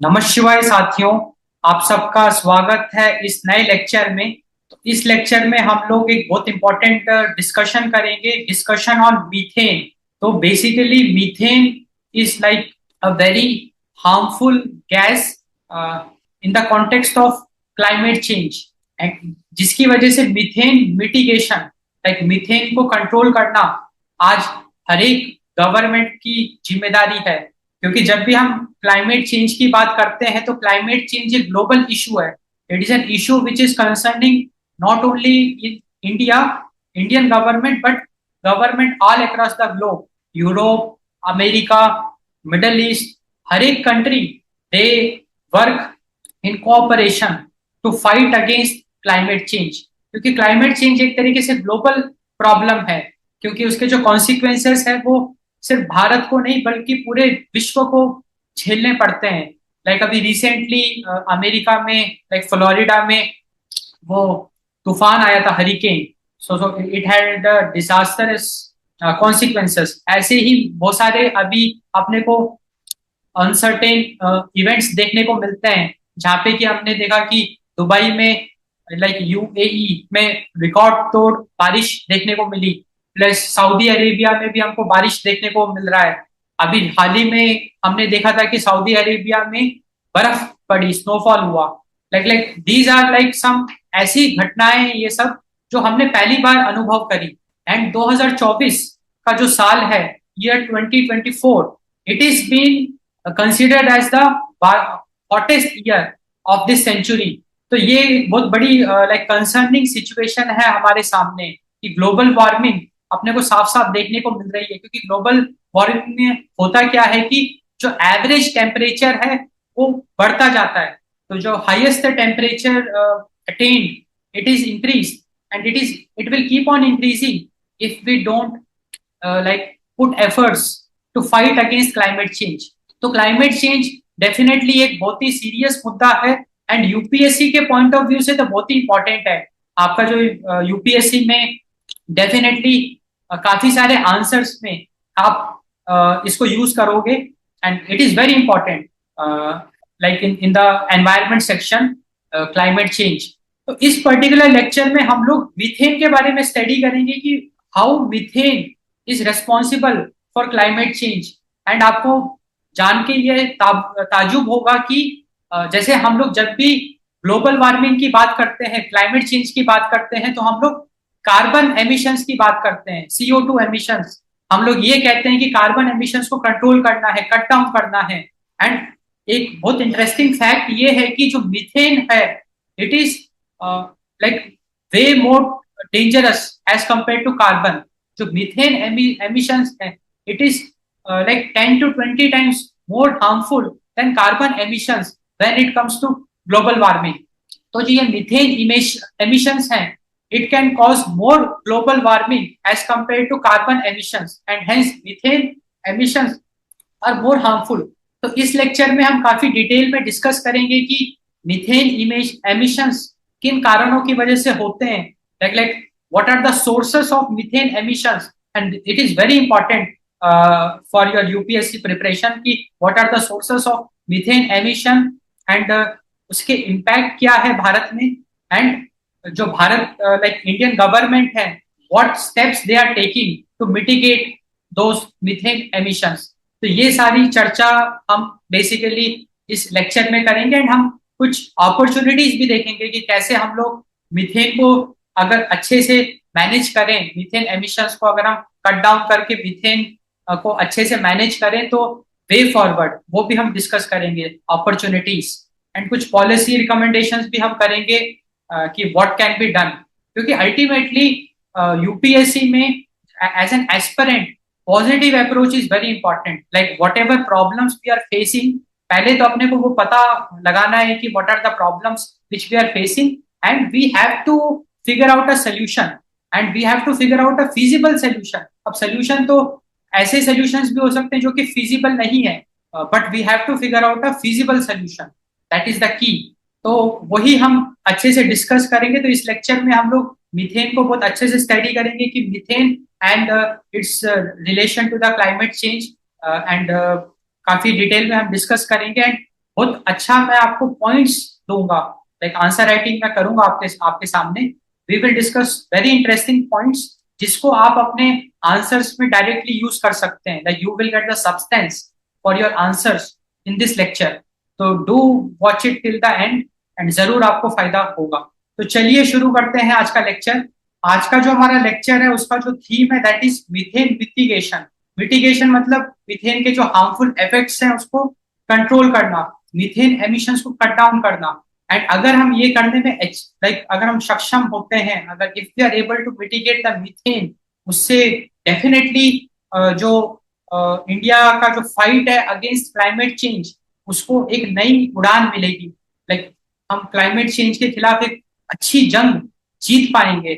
नमः शिवाय साथियों। आप सबका स्वागत है इस नए लेक्चर में। तो इस लेक्चर में हम लोग एक बहुत इंपॉर्टेंट डिस्कशन करेंगे, डिस्कशन ऑन मीथेन। तो basically methane is like a very harmful gas in the context of climate change, and जिसकी वजह से मीथेन मिटिगेशन, लाइक मीथेन को कंट्रोल करना आज हर एक गवर्नमेंट की जिम्मेदारी है। क्योंकि जब भी हम क्लाइमेट चेंज की बात करते हैं तो क्लाइमेट चेंज एक ग्लोबल इशू है। It is an issue which is concerning not only in India, Indian government, but government all across the globe, Europe, America, Middle East, हर एक country they work in cooperation to fight against climate change. क्योंकि climate change एक तरीके से global problem है, क्योंकि उसके जो कॉन्सिक्वेंसेस है वो सिर्फ भारत को नहीं बल्कि पूरे विश्व को झेलने पड़ते हैं। लाइक अभी रिसेंटली अमेरिका में, लाइक फ्लोरिडा में वो तूफान आया था, hurricane. So it had disastrous consequences. ऐसे ही बहुत सारे अभी अपने को अनसर्टेन इवेंट्स देखने को मिलते हैं, जहाँ पे कि हमने देखा कि दुबई में, लाइक यूएई में रिकॉर्ड तोड़ बारिश देखने को मिली। प्लस सऊदी अरेबिया में भी हमको बारिश देखने को मिल रहा है। अभी हाल ही में हमने देखा था कि सऊदी अरेबिया में बर्फ पड़ी, स्नोफॉल हुआ। Like these are like some ऐसी घटनाएं, ये सब जो हमने पहली बार अनुभव करी। एंड 2024 का जो साल है, year 2024, it is been considered as the hottest year of this century. तो ये बहुत बड़ी लाइक कंसर्निंग सिचुएशन है हमारे सामने कि ग्लोबल वार्मिंग अपने को साफ साफ देखने को मिल रही है। क्योंकि ग्लोबल वार्मिंग में होता क्या है कि जो एवरेज टेम्परेचर है वो बढ़ता जाता है। तो जो highest temperature attend, it is increase, and it will keep on increasing if we don't like put efforts to fight against climate change. तो क्लाइमेट चेंज डेफिनेटली एक बहुत ही सीरियस मुद्दा है, एंड यूपीएससी के पॉइंट ऑफ व्यू से तो बहुत ही इंपॉर्टेंट है। आपका जो यूपीएससी में डेफिनेटली काफी सारे आंसर्स में आप इसको यूज करोगे, and it is very important like in the environment section, climate change. तो इस पर्टिकुलर लेक्चर में हम लोग मीथेन के बारे में स्टडी करेंगे कि how methane is responsible for climate change. And आपको जान के ये ताजुब होगा कि जैसे हम लोग जब भी ग्लोबल वार्मिंग की बात करते हैं, क्लाइमेट चेंज की बात करते हैं, तो हम लोग कार्बन एमिशंस की बात करते हैं, CO2 एमिशंस। हम लोग ये कहते हैं कि कार्बन एमिशंस को कंट्रोल करना है, कट डाउन करना है। एंड एक बहुत इंटरेस्टिंग फैक्ट ये है कि जो मीथेन है, it is like way more dangerous as compare to carbon. जो मीथेन एमिशंस है, it is like 10 to 20 times more harmful than carbon emissions when it comes to global warming. तो जो ये मीथेन emissions हैं, it can cause more global warming as compared to carbon emissions, and hence methane emissions are more harmful. तो इस lecture में हम काफी detail में डिस्कस करेंगे कि मीथेन emissions किन कारणों की वजह से होते हैं, like what are the sources of methane emissions, and it is very important for your UPSC preparation कि what are the sources of methane emission, and उसके impact क्या है भारत में, and जो भारत like Indian government है, what steps they are taking to mitigate those methane emissions। तो ये सारी चर्चा हम बेसिकली इस लेक्चर में करेंगे, एंड हम कुछ अपॉर्चुनिटीज भी देखेंगे कि कैसे हम लोग मीथेन को अगर अच्छे से मैनेज करें, मीथेन एमिशंस को अगर हम कट डाउन करके मीथेन को अच्छे से मैनेज करें तो वे फॉरवर्ड वो भी हम डिस्कस करेंगे, अपॉर्चुनिटीज। एंड कुछ पॉलिसी रिकमेंडेशंस भी हम करेंगे कि व्हाट कैन बी डन। क्योंकि अल्टीमेटली यूपीएससी में as an aspirant positive approach is very important. Like whatever problems we are facing, पहले तो अपने को वो पता लगाना है कि what are the problems which we are facing, and we have to figure out a solution, and we have to figure out a feasible solution. अब सोल्यूशन तो ऐसे सॉल्यूशंस भी हो सकते हैं जो कि फिजिबल नहीं है, but we have to figure out a feasible solution, that is the key. तो वही हम अच्छे से डिस्कस करेंगे। तो इस लेक्चर में हम लोग मीथेन को बहुत अच्छे से स्टडी करेंगे कि methane and its relation to the climate change, and काफी डिटेल में हम डिस्कस करेंगे। एंड बहुत अच्छा मैं आपको पॉइंट्स दूंगा, लाइक आंसर राइटिंग मैं करूंगा आपके आपके सामने। We will discuss very interesting points जिसको आप अपने आंसर्स में डायरेक्टली यूज कर सकते हैं, like you will get the substance for your answers in this lecture. तो do watch it till the end and जरूर आपको फायदा होगा। तो चलिए शुरू करते हैं आज का लेक्चर। आज का जो हमारा लेक्चर है उसका जो थीम है that is methane mitigation. Mitigation मतलब मीथेन के जो हार्मफुल इफेक्ट्स हैं उसको कंट्रोल करना, मीथेन एमिशंस को कट डाउन करना। एंड अगर हम ये करने में लाइक अगर हम सक्षम होते हैं, अगर if we are able to mitigate the methane, उससे डेफिनेटली जो इंडिया का जो फाइट है अगेंस्ट क्लाइमेट चेंज उसको एक नई उड़ान मिलेगी। लाइक हम क्लाइमेट चेंज के खिलाफ एक अच्छी जंग जीत पाएंगे,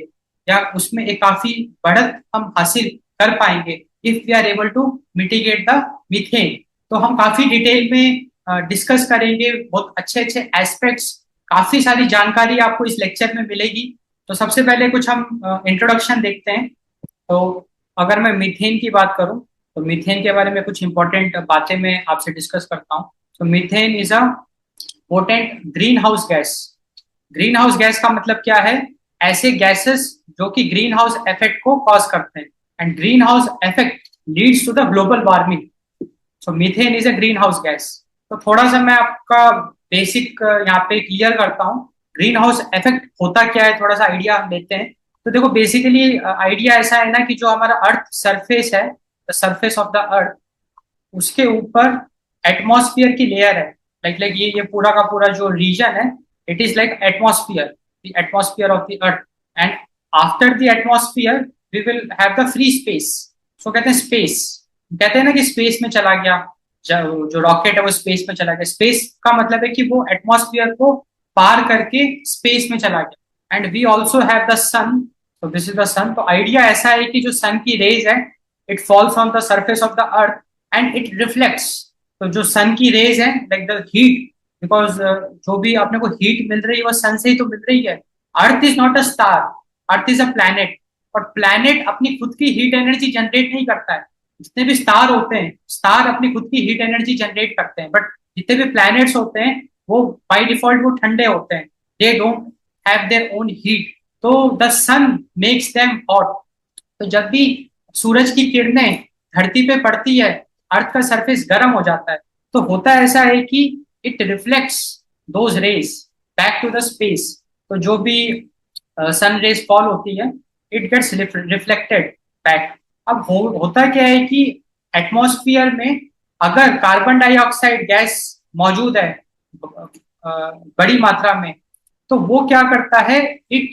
या उसमें एक काफी बढ़त हम हासिल कर पाएंगे if we are able to mitigate the methane. तो हम काफी डिटेल में डिस्कस करेंगे, बहुत अच्छे अच्छे एस्पेक्ट्स, काफी सारी जानकारी आपको इस लेक्चर में मिलेगी। तो सबसे पहले कुछ हम इंट्रोडक्शन देखते हैं। तो अगर मैं मीथेन की बात करूं तो मीथेन के बारे में कुछ इंपॉर्टेंट बातें मैं आपसे डिस्कस करता हूं। तो methane is a potent green house gas. Green house gas का मतलब क्या है? ऐसे गैसेस जो कि ग्रीन हाउस इफेक्ट को कॉज करते हैं, and green house effect leads to the global warming. So methane is a green house gas. तो थोड़ा सा मैं आपका बेसिक यहाँ पे क्लियर करता हूँ, ग्रीन हाउस इफेक्ट होता क्या है, थोड़ा सा आइडिया हम लेते हैं। तो देखो बेसिकली आइडिया ऐसा है ना कि जो हमारा अर्थ सरफेस है, द सरफेस ऑफ द अर्थ, उसके ऊपर एटमॉस्फेयर की लेयर है। लाइक लाइक ये पूरा का पूरा जो रीजन है, it is like atmosphere, the atmosphere of the earth. And after the atmosphere we will have the free space. So कहते हैं स्पेस, कहते हैं ना कि स्पेस में चला गया, जो रॉकेट है वो स्पेस में चला गया। स्पेस का मतलब है कि वो एटमॉस्फेयर को पार करके स्पेस में चला गया। And we also have the sun, तो दिस इज द सन। तो आइडिया ऐसा है कि जो सन की रेज है, it falls on the surface of the earth and it reflects. तो जो सन की रेज है, लाइक द हीट, बिकॉज जो भी अपने को हीट मिल रही है वो सन से ही तो मिल रही है। Earth is not a star, earth is a planet. और प्लैनेट अपनी खुद की हीट एनर्जी जनरेट नहीं करता है। जितने भी स्टार होते हैं, स्टार अपनी खुद की हीट एनर्जी जनरेट करते हैं, बट जितने भी प्लैनेट्स होते हैं वो बाय डिफॉल्ट वो ठंडे होते हैं, they don't have their own heat. तो the sun makes them hot. तो जब भी सूरज की किरणें धरती पे पड़ती है, अर्थ का सरफेस गर्म हो जाता है। तो होता ऐसा है कि it reflects those rays back to the space. तो जो भी सन रेज फॉल होती है, इट गेट्स रिफ्लेक्टेड बैक। अब होता क्या है कि एटमॉस्फेयर में अगर कार्बन डाइऑक्साइड गैस मौजूद है बड़ी मात्रा में, तो वो क्या करता है, इट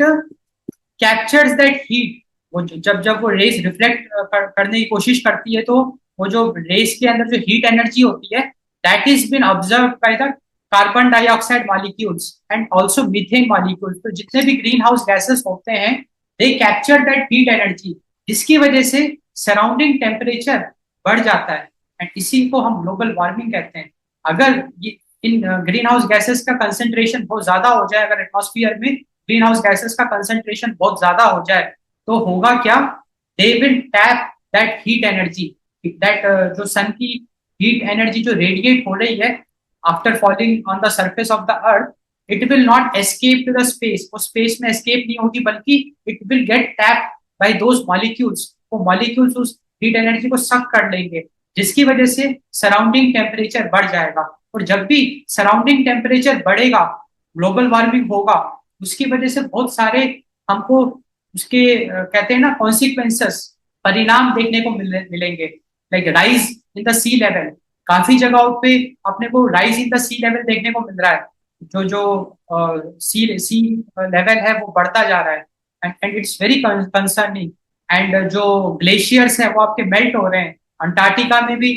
कैप्चर्स दैट हीट। वो जब जब वो रेस रिफ्लेक्ट करने की कोशिश करती है, तो वो जो रेस के अंदर जो हीट एनर्जी होती है, that is been observe by the carbon dioxide molecules and also methane molecules. तो जितने भी ग्रीन हाउस गैसेस होते हैं, they capture that heat energy, जिसकी वजह से सराउंडिंग टेम्परेचर बढ़ जाता है। एंड इसी को हम ग्लोबल वार्मिंग कहते हैं। अगर ये इन ग्रीन हाउस गैसेस का कंसेंट्रेशन बहुत ज्यादा हो जाए, अगर एटमॉस्फेयर में ग्रीन हाउस गैसेस का कंसेंट्रेशन बहुत ज्यादा हो जाए, तो होगा क्या, they will tap that heat energy, that जो सन की हीट एनर्जी जो रेडिएट हो रही है after falling on the surface of the earth, it will not escape to the space. वो स्पेस में एस्केप नहीं होगी, बल्कि it will get tap by those molecules. वो मॉलिक्यूल्स उस हीट एनर्जी को सक कर लेंगे, जिसकी वजह से सराउंडिंग टेम्परेचर बढ़ जाएगा। और जब भी सराउंडिंग टेम्परेचर बढ़ेगा, ग्लोबल वार्मिंग होगा, उसकी वजह से बहुत सारे हमको उसके कहते हैं ना कॉन्सिक्वेंसेस, परिणाम देखने को मिलेंगे। Like rise in the sea level, काफी जगहों पे अपने को rise in the sea level देखने को मिल रहा है। जो जो सी लेवल है वो बढ़ता जा रहा है, and it's very concerning. And जो ग्लेशियर्स हैं वो आपके मेल्ट हो रहे हैं। अंटार्कटिका में भी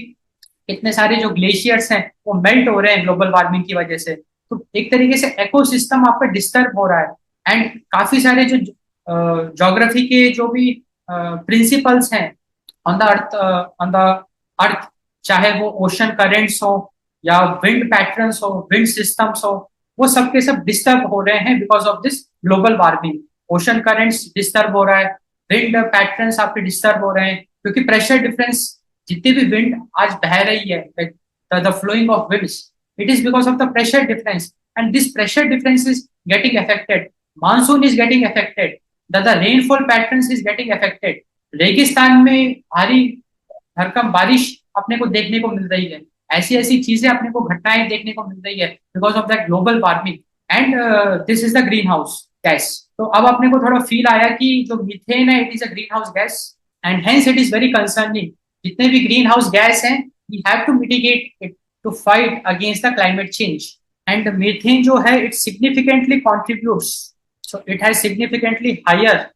इतने सारे जो ग्लेशियर्स हैं वो मेल्ट हो रहे हैं ग्लोबल वार्मिंग की वजह से। तो एक तरीके से इकोसिस्टम आपका डिस्टर्ब हो रहा है। एंड काफी सारे जो ज्योग्राफी के जो भी प्रिंसिपल्स हैं ऑन द अर्थ, चाहे वो ओशन करेंट्स हो या विंड पैटर्न्स हो, विंड सिस्टम्स हो, वो सब के सब डिस्टर्ब हो रहे हैं because of this global warming. Ocean currents disturb हो रहा है, विंड पैटर्न्स आपके डिस्टर्ब हो रहे हैं, क्योंकि प्रेशर डिफरेंस, जितनी भी विंड आज बह रही है, the flowing of winds, It is because of the pressure difference, and this pressure difference is getting affected. Monsoon is getting affected. The rainfall patterns is getting affected. रेगिस्तान में भारी भरकम बारिश अपने को देखने को मिल रही है। ऐसी ऐसी चीजें अपने को घटनाएं देखने को मिल रही है because of that global warming. And this is the green house gas. तो अब अपने को थोड़ा फील आया कि जो मीथेन है it is a green house gas and hence it is very concerning. जितने भी ग्रीन हाउस गैस हैं we have to mitigate it to fight against the climate change. And methane जो है it significantly contributes, so it has significantly higher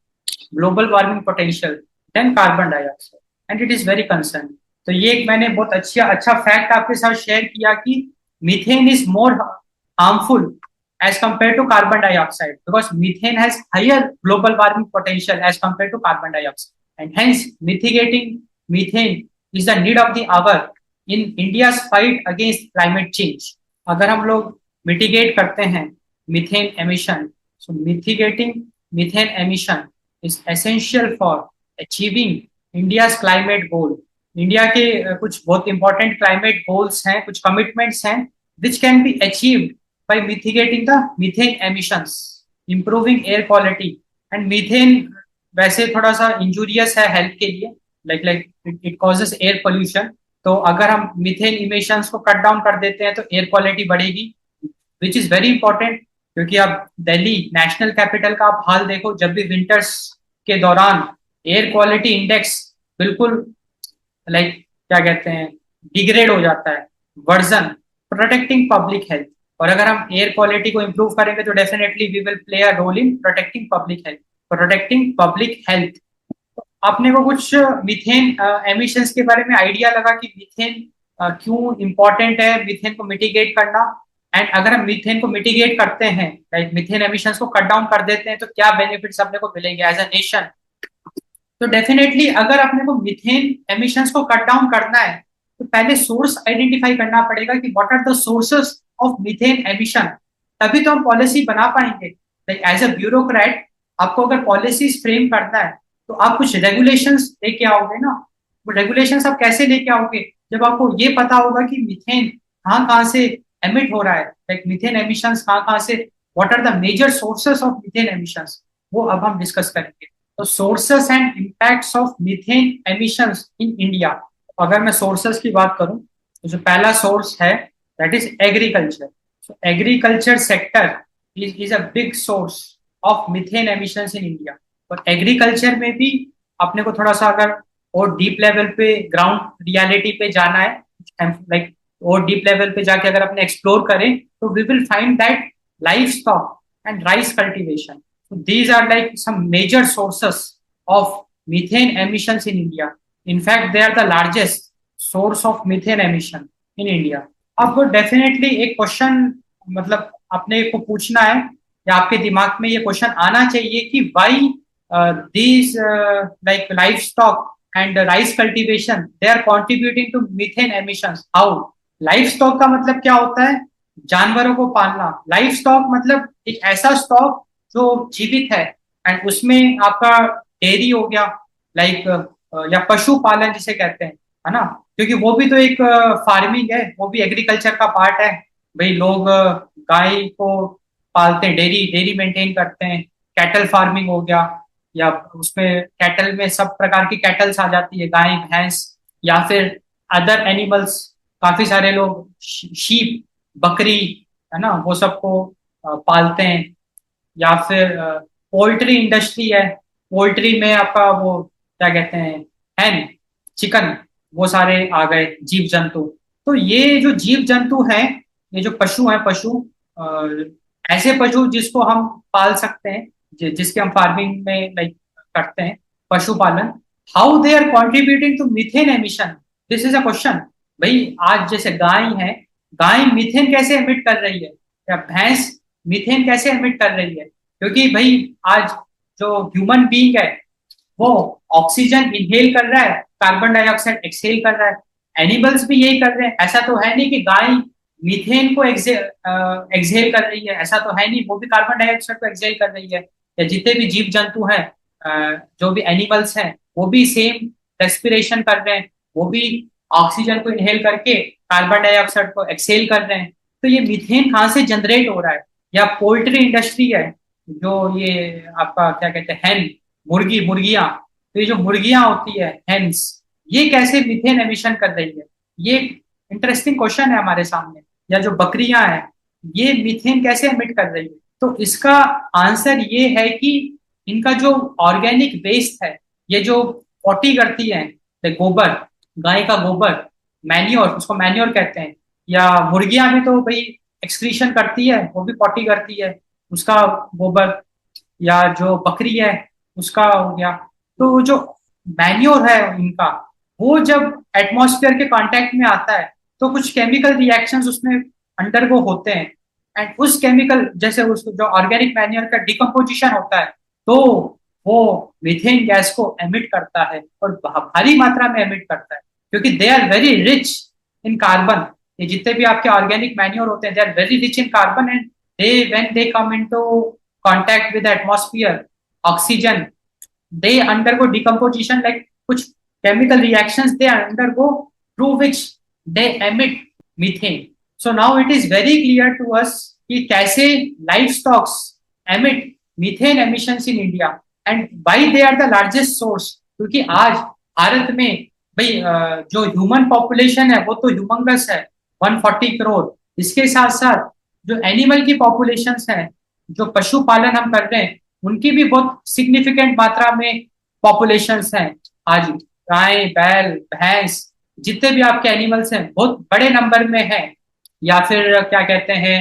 global warming potential than carbon dioxide and it is very concern. तो ये एक मैंने बहुत अच्छा fact आपके साथ शेयर किया कि methane is more harmful as compared to carbon dioxide because methane has higher global warming potential as compared to carbon dioxide and hence mitigating methane is the need of the hour in India's fight against climate change। अगर हम लोग mitigate करते हैं methane emission, so mitigating methane emission is essential for achieving India's climate goal। India के कुछ बहुत important climate goals हैं, कुछ कमिटमेंट्स हैं which can be achieved by mitigating the methane emissions, improving air quality। and methane वैसे थोड़ा सा injurious है हेल्थ के लिए, like it causes air pollution. तो अगर हम मीथेन इमिशंस को कट डाउन कर देते हैं तो एयर क्वालिटी बढ़ेगी विच इज वेरी इंपॉर्टेंट। क्योंकि अब दिल्ली नेशनल कैपिटल का आप हाल देखो, जब भी विंटर्स के दौरान एयर क्वालिटी इंडेक्स बिल्कुल लाइक क्या कहते हैं डिग्रेड हो जाता है। वर्जन प्रोटेक्टिंग पब्लिक हेल्थ, और अगर हम एयर क्वालिटी को इंप्रूव करेंगे तो definitely we will play a role in protecting public health. Protecting public health, आपने को कुछ मीथेन एमिशंस के बारे में आइडिया लगा कि मीथेन क्यों इंपॉर्टेंट है मीथेन को मिटिगेट करना। एंड अगर हम मीथेन को मिटिगेट करते हैं लाइक मीथेन एमिशंस को कट डाउन कर देते हैं तो क्या बेनिफिट्स अपने को मिलेंगे एज अ नेशन। तो डेफिनेटली अगर अपने को मीथेन एमिशंस को कट डाउन करना है तो पहले सोर्स आइडेंटिफाई करना पड़ेगा कि what are the sources of methane emission, तभी तो हम पॉलिसी बना पाएंगे। लाइक एज अ ब्यूरोक्रेट आपको अगर पॉलिसीज फ्रेम करना है तो आप कुछ रेगुलेशंस लेके आओगे ना। वो रेगुलेशंस आप कैसे लेके आओगे जब आपको ये पता होगा कि मीथेन कहाँ कहाँ से एमिट हो रहा है, लाइक मीथेन एमिशंस कहाँ कहाँ से, what are the major sources of methane emissions, वो अब हम डिस्कस करेंगे। तो sources and impacts of methane emissions in India. अगर मैं सोर्सेस की बात करूं तो जो पहला सोर्स है that is agriculture. So agriculture sector is a big source of methane emissions in India. और एग्रीकल्चर में भी अपने को थोड़ा सा अगर और डीप लेवल पे ग्राउंड रियलिटी पे जाना है, लाइक और डीप लेवल पे जाके अगर अपने एक्सप्लोर करें तो we will find that livestock and rice cultivation, these are like some major sources of methane emissions in India। In fact, they are the largest source of methane emission in India। आपको definitely एक question मतलब अपने को पूछना है या आपके दिमाग में ये क्वेश्चन आना चाहिए कि why these like livestock and rice cultivation they are contributing to methane emissions। how livestock का मतलब क्या होता है, जानवरों को पालना। लाइफ स्टॉक मतलब एक ऐसा स्टॉक जो जीवित है एंड उसमें आपका डेयरी हो गया लाइक या पशुपालन जिसे कहते हैं, है ना। क्योंकि वो भी तो एक फार्मिंग है, वो भी एग्रीकल्चर का पार्ट है। भाई लोग गाय को पालते हैं, डेयरी डेयरी मेंटेन करते हैं। कैटल फार्मिंग हो गया, या उसमें कैटल में सब प्रकार की कैटल्स आ जाती है, गाय भैंस या फिर अदर एनिमल्स। काफी सारे लोग शीप बकरी, है ना, वो सबको पालते हैं। या फिर पोल्ट्री इंडस्ट्री है, पोल्ट्री में आपका वो क्या कहते हैं हैन चिकन, वो सारे आ गए जीव जंतु। तो ये जो जीव जंतु हैं, ये जो पशु हैं, पशु ऐसे पशु जिसको हम पाल सकते हैं, जिसके हम फार्मिंग में लाइक करते हैं पशुपालन, how they are contributing to methane emission, this is a question. भाई आज जैसे गाय है, गाय मीथेन कैसे एमिट कर रही है, या भैंस मीथेन कैसे एमिट कर रही है। क्योंकि भाई आज जो ह्यूमन बीइंग है वो ऑक्सीजन इनहेल कर रहा है, कार्बन डाइऑक्साइड एक्सहेल कर रहा है। एनिमल्स भी यही कर रहे हैं। ऐसा तो है नहीं कि गाय मीथेन को एक्सहेल कर रही है, ऐसा तो है नहीं, वो भी कार्बन डाइऑक्साइड को एक्सहेल कर रही है। या जितने भी जीव जंतु हैं, जो भी एनिमल्स हैं, वो भी सेम रेस्पिरेशन कर रहे हैं, वो भी ऑक्सीजन को इनहेल करके कार्बन डाइऑक्साइड को एक्सहेल कर रहे हैं। तो ये मीथेन कहाँ से जनरेट हो रहा है? या पोल्ट्री इंडस्ट्री है, जो ये आपका क्या कहते हैं, हैन, मुर्गियां, तो ये जो मुर्गियां होती है हेन्स, ये कैसे मीथेन एमिशन कर रही है? ये इंटरेस्टिंग क्वेश्चन है हमारे सामने। या जो बकरियां हैं, ये मीथेन कैसे एमिट कर रही है? तो इसका आंसर ये है कि इनका जो ऑर्गेनिक वेस्ट है, ये जो पॉटी करती है, गोबर, गाय का गोबर, मैन्योर, उसको मैन्योर कहते हैं। या मुर्गियां भी तो भाई एक्सक्रीशन करती है, वो भी पॉटी करती है, उसका गोबर। या जो बकरी है, उसका हो गया। तो वो जो मैन्योर है इनका, वो जब एटमॉस्फेयर के कांटेक्ट में आता है, तो कुछ केमिकल रिएक्शंस उसमें अंडरगो होते हैं। एंड उस केमिकल, जैसे उस जो ऑर्गेनिक मैन्योर का डिकम्पोजिशन होता है, तो वो मीथेन गैस को एमिट करता है, और भारी मात्रा में एमिट करता है, क्योंकि they are very rich in carbon. ये जितने भी आपके ऑर्गेनिक मैन्योर होते हैं, they are very rich in carbon, and they when they come into contact with the atmosphere, oxygen, they undergo decomposition, like कुछ chemical reactions they undergo, through which they emit methane. So now it is very clear to us कि कैसे livestock emit methane emissions in India and why they are the largest source. क्योंकि आज भारत में भाई जो human population है वो तो ह्यूमंगस है, 140 करोड़। इसके साथ साथ जो एनिमल की पॉपुलेशन है, जो पशुपालन हम कर रहे हैं, उनकी भी बहुत सिग्निफिकेंट मात्रा में पॉपुलेशंस हैं। आज गाय, बैल, भैंस, जितने भी आपके एनिमल्स हैं बहुत बड़े नंबर में हैं। या फिर क्या कहते हैं,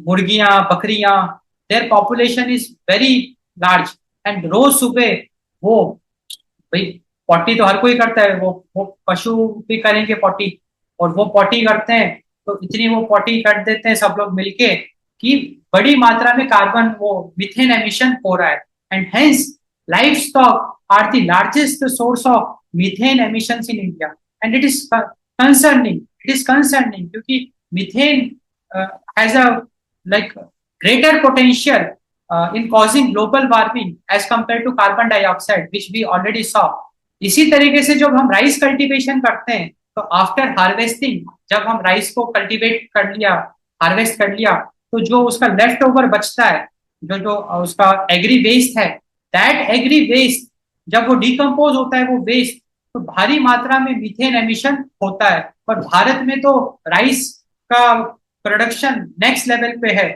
मुर्गियां, बकरियां, their population is very large. And रोज सुबह वो, भाई पॉटी तो हर कोई करता है, वो पशु भी करेंगे पॉटी, और वो पॉटी करते हैं तो इतनी वो पॉटी कर देते हैं सब लोग मिलके कि बड़ी मात्रा में कार्बन, वो मीथेन एमिशन हो रहा है। And hence life stock are the largest source of methane emissions in India. And it is concerning क्योंकि methane has a like greater potential in causing global warming as compared to carbon dioxide, which we already saw. इसी तरीके से जब हम rice cultivation करते हैं, तो after harvesting, जब हम राइस को कल्टीवेट कर लिया, हार्वेस्ट कर लिया, तो जो उसका लेफ्ट ओवर बचता है, जो जो उसका एग्री वेस्ट है, दैट एग्री वेस्ट जब वो डिकम्पोज होता है, वो वेस्ट, तो भारी मात्रा में मीथेन एमिशन होता है। और भारत में तो राइस का प्रोडक्शन नेक्स्ट लेवल पे है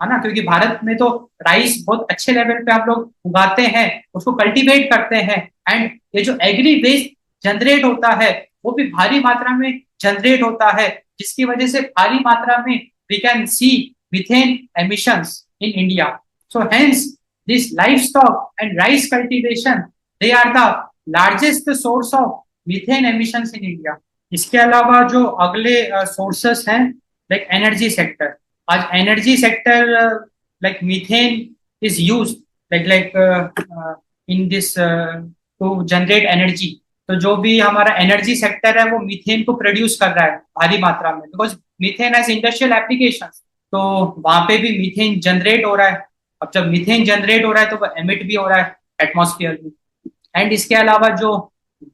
ना, क्योंकि भारत में तो राइस बहुत अच्छे लेवल पे हम लोग उगाते हैं, उसको कल्टीवेट करते हैं। एंड ये जो एग्री वेस्ट जनरेट होता है, वो भी भारी मात्रा में जनरेट होता है, जिसकी वजह से भारी मात्रा में we can see methane emissions in India. So hence this livestock and rice cultivation, they are the largest source of methane emissions in India. इसके अलावा जो अगले सोर्सेस हैं, लाइक एनर्जी सेक्टर। आज energy sector, like methane is used in this to generate energy. तो जो भी हमारा एनर्जी सेक्टर है, वो मीथेन को प्रोड्यूस कर रहा है भारी मात्रा में, because methane has industrial application. तो वहां पे भी मीथेन जनरेट हो रहा है। अब जब मीथेन जनरेट हो रहा है, तो वो एमिट भी हो रहा है एटमॉस्फेयर में। एंड इसके अलावा जो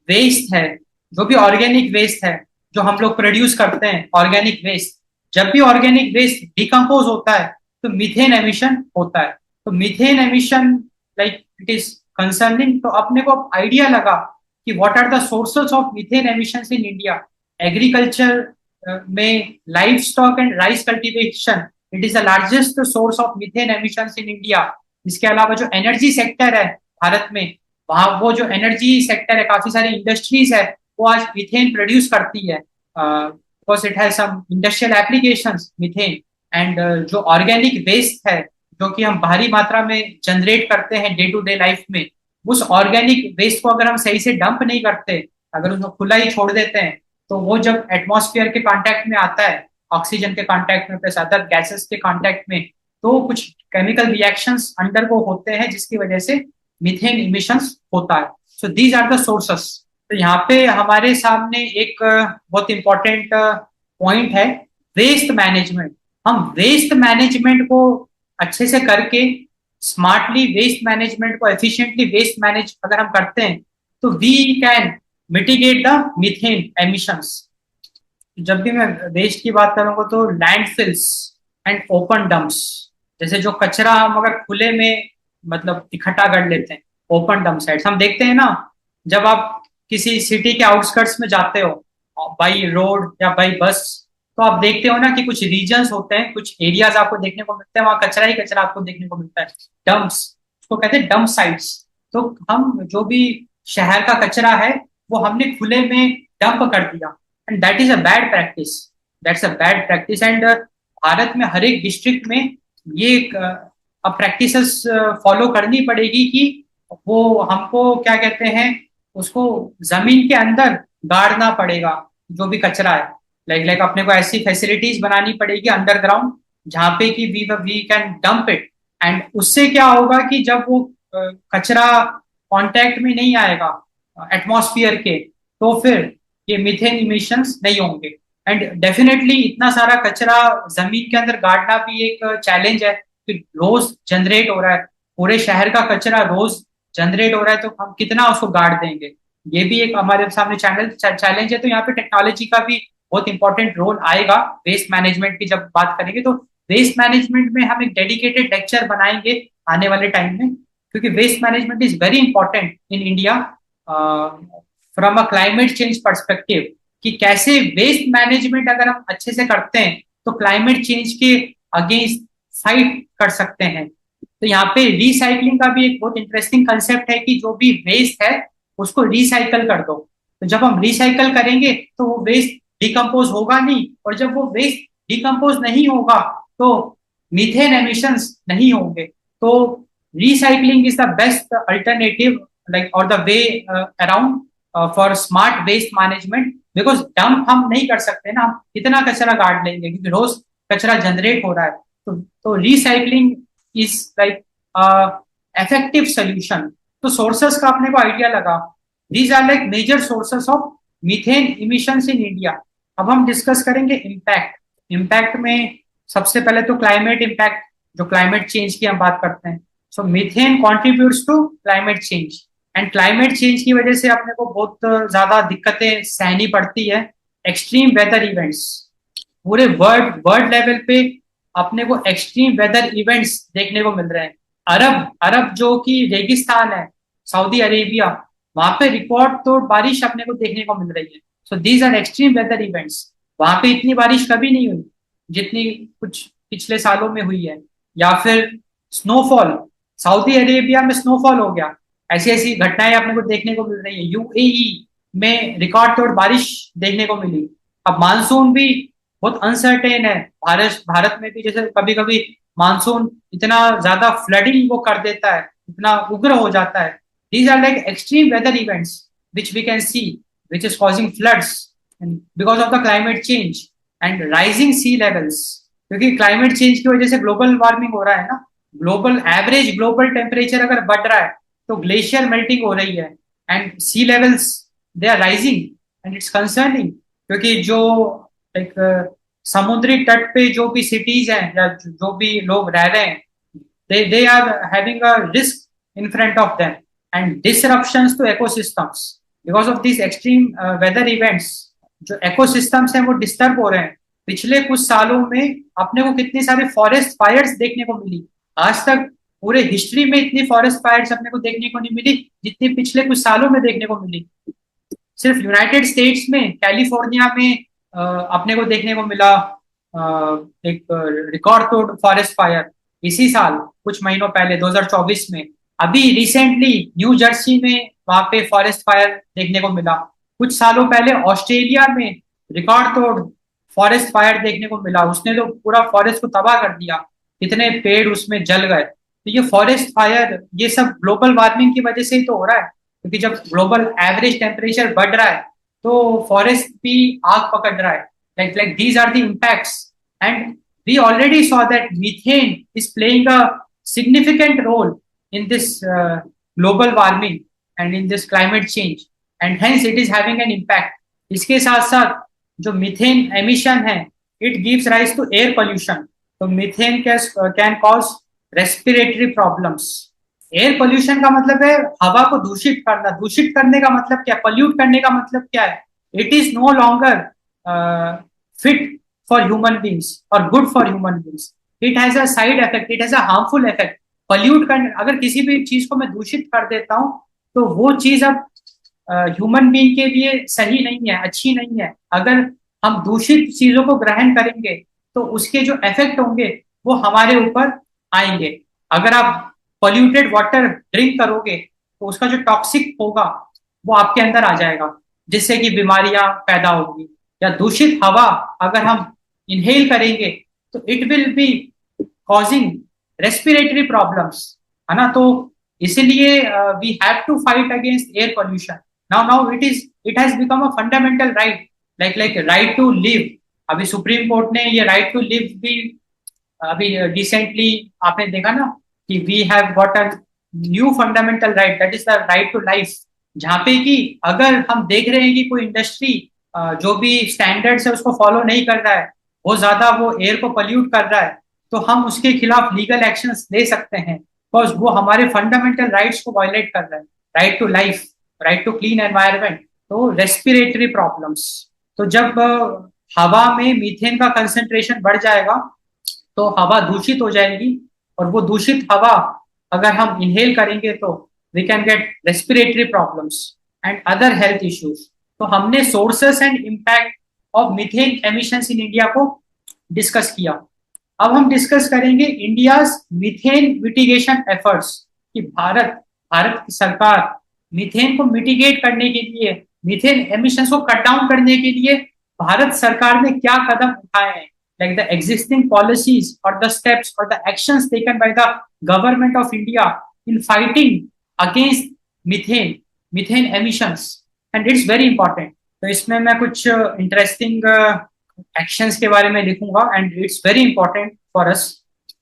वेस्ट है, जो भी ऑर्गेनिक वेस्ट है, जो हम लोग प्रोड्यूस करते हैं ऑर्गेनिक वेस्ट, जब भी ऑर्गेनिक वेस्ट डिकम्पोज होता है, तो मीथेन एमिशन होता है। तो methane emission, like it is concerning. तो अपने को आइडिया लगा कि what are the sources of methane emissions in India. Agriculture में livestock and rice cultivation, it is the largest source of methane emissions in India. इसके अलावा जो energy sector है भारत में, वहां वो जो एनर्जी सेक्टर है, काफी सारी इंडस्ट्रीज है, वो आज मीथेन प्रोड्यूस करती है, because it has some industrial applications methane. And जो ऑर्गेनिक वेस्ट है, जो कि हम भारी मात्रा में जनरेट करते हैं डे टू डे लाइफ में, उस ऑर्गेनिक वेस्ट को अगर हम सही से डंप नहीं करते, अगर उसको खुला ही छोड़ देते हैं, तो वो जब एटमॉस्फेयर के कांटेक्ट में आता है, ऑक्सीजन के कांटेक्ट में प्लस अदर गैसेस के कांटेक्ट में, तो कुछ केमिकल रिएक्शंस अंडर को होते हैं, जिसकी वजह से मीथेन इमिशंस होता है। So these are the sources. तो यहाँ पे हमारे सामने एक बहुत इंपॉर्टेंट पॉइंट है, वेस्ट मैनेजमेंट। हम वेस्ट मैनेजमेंट को अच्छे से करके, स्मार्टली वेस्ट मैनेजमेंट को एफिशिएंटली वेस्ट मैनेज अगर हम करते हैं, तो we can mitigate the methane emissions. जब भी मैं वेस्ट की बात करूंगा तो लैंडफिल्स एंड ओपन डंप्स, जैसे जो कचरा हम अगर खुले में मतलब इकट्ठा कर लेते हैं, ओपन डंप साइट्स हम देखते हैं ना। जब आप किसी सिटी के आउटस्कर्ट्स में जाते हो बाई रोड या बाई बस, तो आप देखते हो ना कि कुछ रीजन्स होते हैं, कुछ एरियाज आपको देखने को मिलते हैं, वहां कचरा ही कचरा आपको देखने को मिलता है। डंप्स, उसको कहते हैं डंप साइट्स। तो हम जो भी शहर का कचरा है वो हमने खुले में डंप कर दिया, and that is a bad practice. That's a bad practice. And Bharat में हर एक डिस्ट्रिक्ट में ये अब प्रैक्टिसेस फॉलो करनी पड़ेगी कि वो हमको क्या कहते हैं, उसको जमीन के अंदर गाड़ना पड़ेगा जो भी कचरा है। लाइक लाइक अपने को ऐसी फैसिलिटीज बनानी पड़ेगी अंडरग्राउंड जहाँ पे कि we can dump it. And उससे क्या होगा कि जब वो कचरा कांटेक्ट में नहीं आएगा एटमॉस्फेयर के, तो फिर ये मीथेन इमिशंस नहीं होंगे। एंड डेफिनेटली इतना सारा कचरा जमीन के अंदर गाड़ना भी एक चैलेंज है कि रोज जनरेट हो रहा है, पूरे शहर का कचरा रोज जनरेट हो रहा है, तो हम कितना उसको गाड़ देंगे। ये भी एक हमारे सामने चैलेंज है। तो यहाँ पे टेक्नोलॉजी का भी बहुत इंपॉर्टेंट रोल आएगा वेस्ट मैनेजमेंट की जब बात करेंगे। तो वेस्ट मैनेजमेंट में हम एक डेडिकेटेड लेक्चर बनाएंगे आने वाले टाइम में, क्योंकि waste management is very important in India from a climate change perspective. कि कैसे वेस्ट मैनेजमेंट अगर हम अच्छे से करते हैं तो क्लाइमेट चेंज के अगेंस्ट फाइट कर सकते हैं। तो यहाँ पे रिसाइकलिंग का भी एक बहुत इंटरेस्टिंग कंसेप्ट है कि जो भी वेस्ट है उसको रिसाइकल कर दो। तो जब हम रिसाइकल करेंगे तो वो वेस्ट डिकम्पोज होगा नहीं, और जब वो वेस्ट डिकम्पोज नहीं होगा तो मीथेन एमिशंस नहीं होंगे। तो recycling is the best alternative, like or the way around for smart waste management, because dump हम नहीं कर सकते ना, हम कितना कचरा गाड़ लेंगे क्योंकि रोज कचरा जनरेट हो रहा है। तो recycling is like effective solution. तो सोर्सेस का अपने को आइडिया लगा, these are like major sources of methane emissions in India. अब हम डिस्कस करेंगे इम्पैक्ट। इम्पैक्ट में सबसे पहले तो क्लाइमेट इम्पैक्ट, जो क्लाइमेट चेंज की हम बात करते हैं। So methane contributes to climate change, and climate change की वजह से अपने को बहुत ज्यादा दिक्कतें सहनी पड़ती है। एक्सट्रीम वेदर इवेंट्स, पूरे वर्ल्ड वर्ल्ड लेवल पे अपने को एक्सट्रीम वेदर इवेंट्स देखने को मिल रहे हैं। अरब अरब जो कि रेगिस्तान है, सऊदी अरेबिया, वहां पे रिकॉर्ड तोड़ बारिश अपने को देखने को मिल रही है। So these are extreme weather events. वहां पे इतनी बारिश कभी नहीं हुई जितनी कुछ पिछले सालों में हुई है। या फिर स्नोफॉल, सऊदी अरेबिया में स्नोफॉल हो गया। ऐसी ऐसी घटनाएं अपने को देखने को मिल रही है। यूएई में रिकॉर्ड तोड़ बारिश देखने को मिली। अब मानसून भी बहुत अनसर्टेन है। भारत भारत में भी जैसे कभी कभी मानसून इतना ज्यादा फ्लडिंग वो कर देता है, इतना उग्र हो जाता है। These are like extreme weather events which we can see, which is causing floods because of the climate change and rising sea levels. क्योंकि क्लाइमेट चेंज की वजह से ग्लोबल वार्मिंग हो रहा है ना, ग्लोबल एवरेज ग्लोबल टेम्परेचर अगर बढ़ रहा है तो ग्लेशियर मेल्टिंग हो रही है, and sea levels they are rising, and it's concerning. क्योंकि जो एक समुद्री तट पे जो भी सिटीज हैं या जो भी लोग रह रहे हैं, they are having a risk in front of them and disruptions to ecosystems because of these extreme weather events। जो ecosystems हैं वो डिस्टर्ब हो रहे हैं। पिछले कुछ सालों में अपने को कितनी सारे फॉरेस्ट फायर्स देखने को मिली। आज तक पूरे हिस्ट्री में इतनी फॉरेस्ट फायर्स अपने को देखने को नहीं मिली जितनी पिछले कुछ सालों में देखने को मिली। सिर्फ यूनाइटेड स्टेट्स में कैलिफोर्निया में अपने को देखने को मिला एक रिकॉर्ड तोड़ फॉरेस्ट फायर इसी साल कुछ महीनों पहले 2024 में। अभी रिसेंटली न्यू जर्सी में वहां पे फॉरेस्ट फायर देखने को मिला। कुछ सालों पहले ऑस्ट्रेलिया में रिकॉर्ड तोड़ फॉरेस्ट फायर देखने को मिला, उसने तो पूरा फॉरेस्ट को तबाह कर दिया, कितने पेड़ उसमें जल गए। तो ये फॉरेस्ट फायर ये सब ग्लोबल वार्मिंग की वजह से ही तो हो रहा है, क्योंकि जब ग्लोबल एवरेज टेम्परेचर बढ़ रहा है तो फॉरेस्ट भी आग पकड़ रहा है। like these are the impacts, and we already saw that methane is playing a significant role in this global warming and in this climate change, and hence it is having an impact। इसके साथ साथ जो methane emission है it gives rise to air pollution. तो methane can cause respiratory problems. Air pollution का मतलब है हवा को दूषित करना। दूषित करने का मतलब क्या, पोल्यूट करने का मतलब क्या है? It is no longer fit for human beings or good for human beings. It has a side effect, it has a harmful effect. Pollute कर, अगर किसी भी चीज को मैं दूषित कर देता हूँ तो वो चीज अब ह्यूमन बीइंग के लिए सही नहीं है, अच्छी नहीं है। अगर हम दूषित चीजों को ग्रहण करेंगे तो उसके जो इफेक्ट होंगे वो हमारे ऊपर आएंगे। अगर आप पॉल्यूटेड वाटर ड्रिंक करोगे तो उसका जो टॉक्सिक होगा वो आपके अंदर आ जाएगा, जिससे कि बीमारियां पैदा होंगी। या दूषित हवा अगर हम इनहेल करेंगे तो it will be causing respiratory problems, है ना। तो इसलिए we have to fight against air pollution. Now it has become a fundamental right, like right to live. अभी सुप्रीम कोर्ट ने ये राइट टू लिव भी अभी रिसेंटली आपने देखा ना कि we have got a new fundamental right, that is the right to life. जहाँ पे कि अगर हम देख रहे हैं कि कोई इंडस्ट्री जो भी स्टैंडर्ड्स है उसको फॉलो नहीं कर रहा है, बहुत ज्यादा वो एयर को पोल्यूट कर रहा है, तो हम उसके खिलाफ लीगल एक्शंस ले सकते हैं, बिकॉज वो हमारे फंडामेंटल राइट्स को वायलेट कर रहा है। Right to life, right to clean environment. तो रेस्पिरेटरी प्रॉब्लम्स, तो जब हवा में मीथेन का कंसेंट्रेशन बढ़ जाएगा तो हवा दूषित हो जाएगी, और वो दूषित हवा अगर हम इनहेल करेंगे तो we can get respiratory problems and other health issues. तो हमने sources and impact of methane emissions in India को डिस्कस किया। अब हम डिस्कस करेंगे इंडियाज मीथेन मिटिगेशन एफर्ट्स, कि भारत भारत की सरकार मीथेन को मिटिगेट करने के लिए, मीथेन एमिशंस को कट डाउन करने के लिए भारत सरकार ने क्या कदम उठाए हैं, like the existing policies or the steps or the actions taken by the government of India in fighting against methane emissions, and it's very important. तो इसमें मैं कुछ इंटरेस्टिंग एक्शंस के बारे में लिखूंगा and it's very important for us.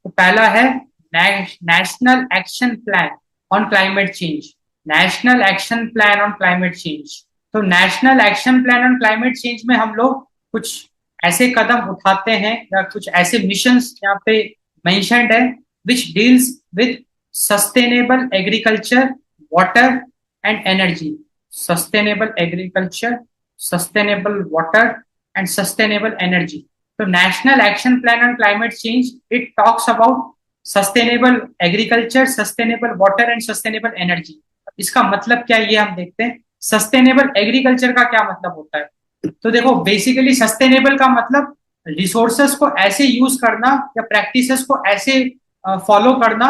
तो पहला है national action plan on climate change. National action plan on climate change. तो national action plan on climate change में हम लोग कुछ ऐसे कदम उठाते हैं या कुछ ऐसे मिशंस यहाँ पे मेंशन्ड है, which deals with sustainable agriculture, water and energy. Sustainable agriculture, sustainable water and sustainable energy. तो national action plan on climate change it talks about sustainable agriculture, sustainable water and sustainable energy. इसका मतलब क्या ये हम देखते हैं। Sustainable agriculture का क्या मतलब होता है, तो देखो बेसिकली सस्टेनेबल का मतलब रिसोर्सेस को ऐसे यूज करना या प्रैक्टिसेस को ऐसे फॉलो करना,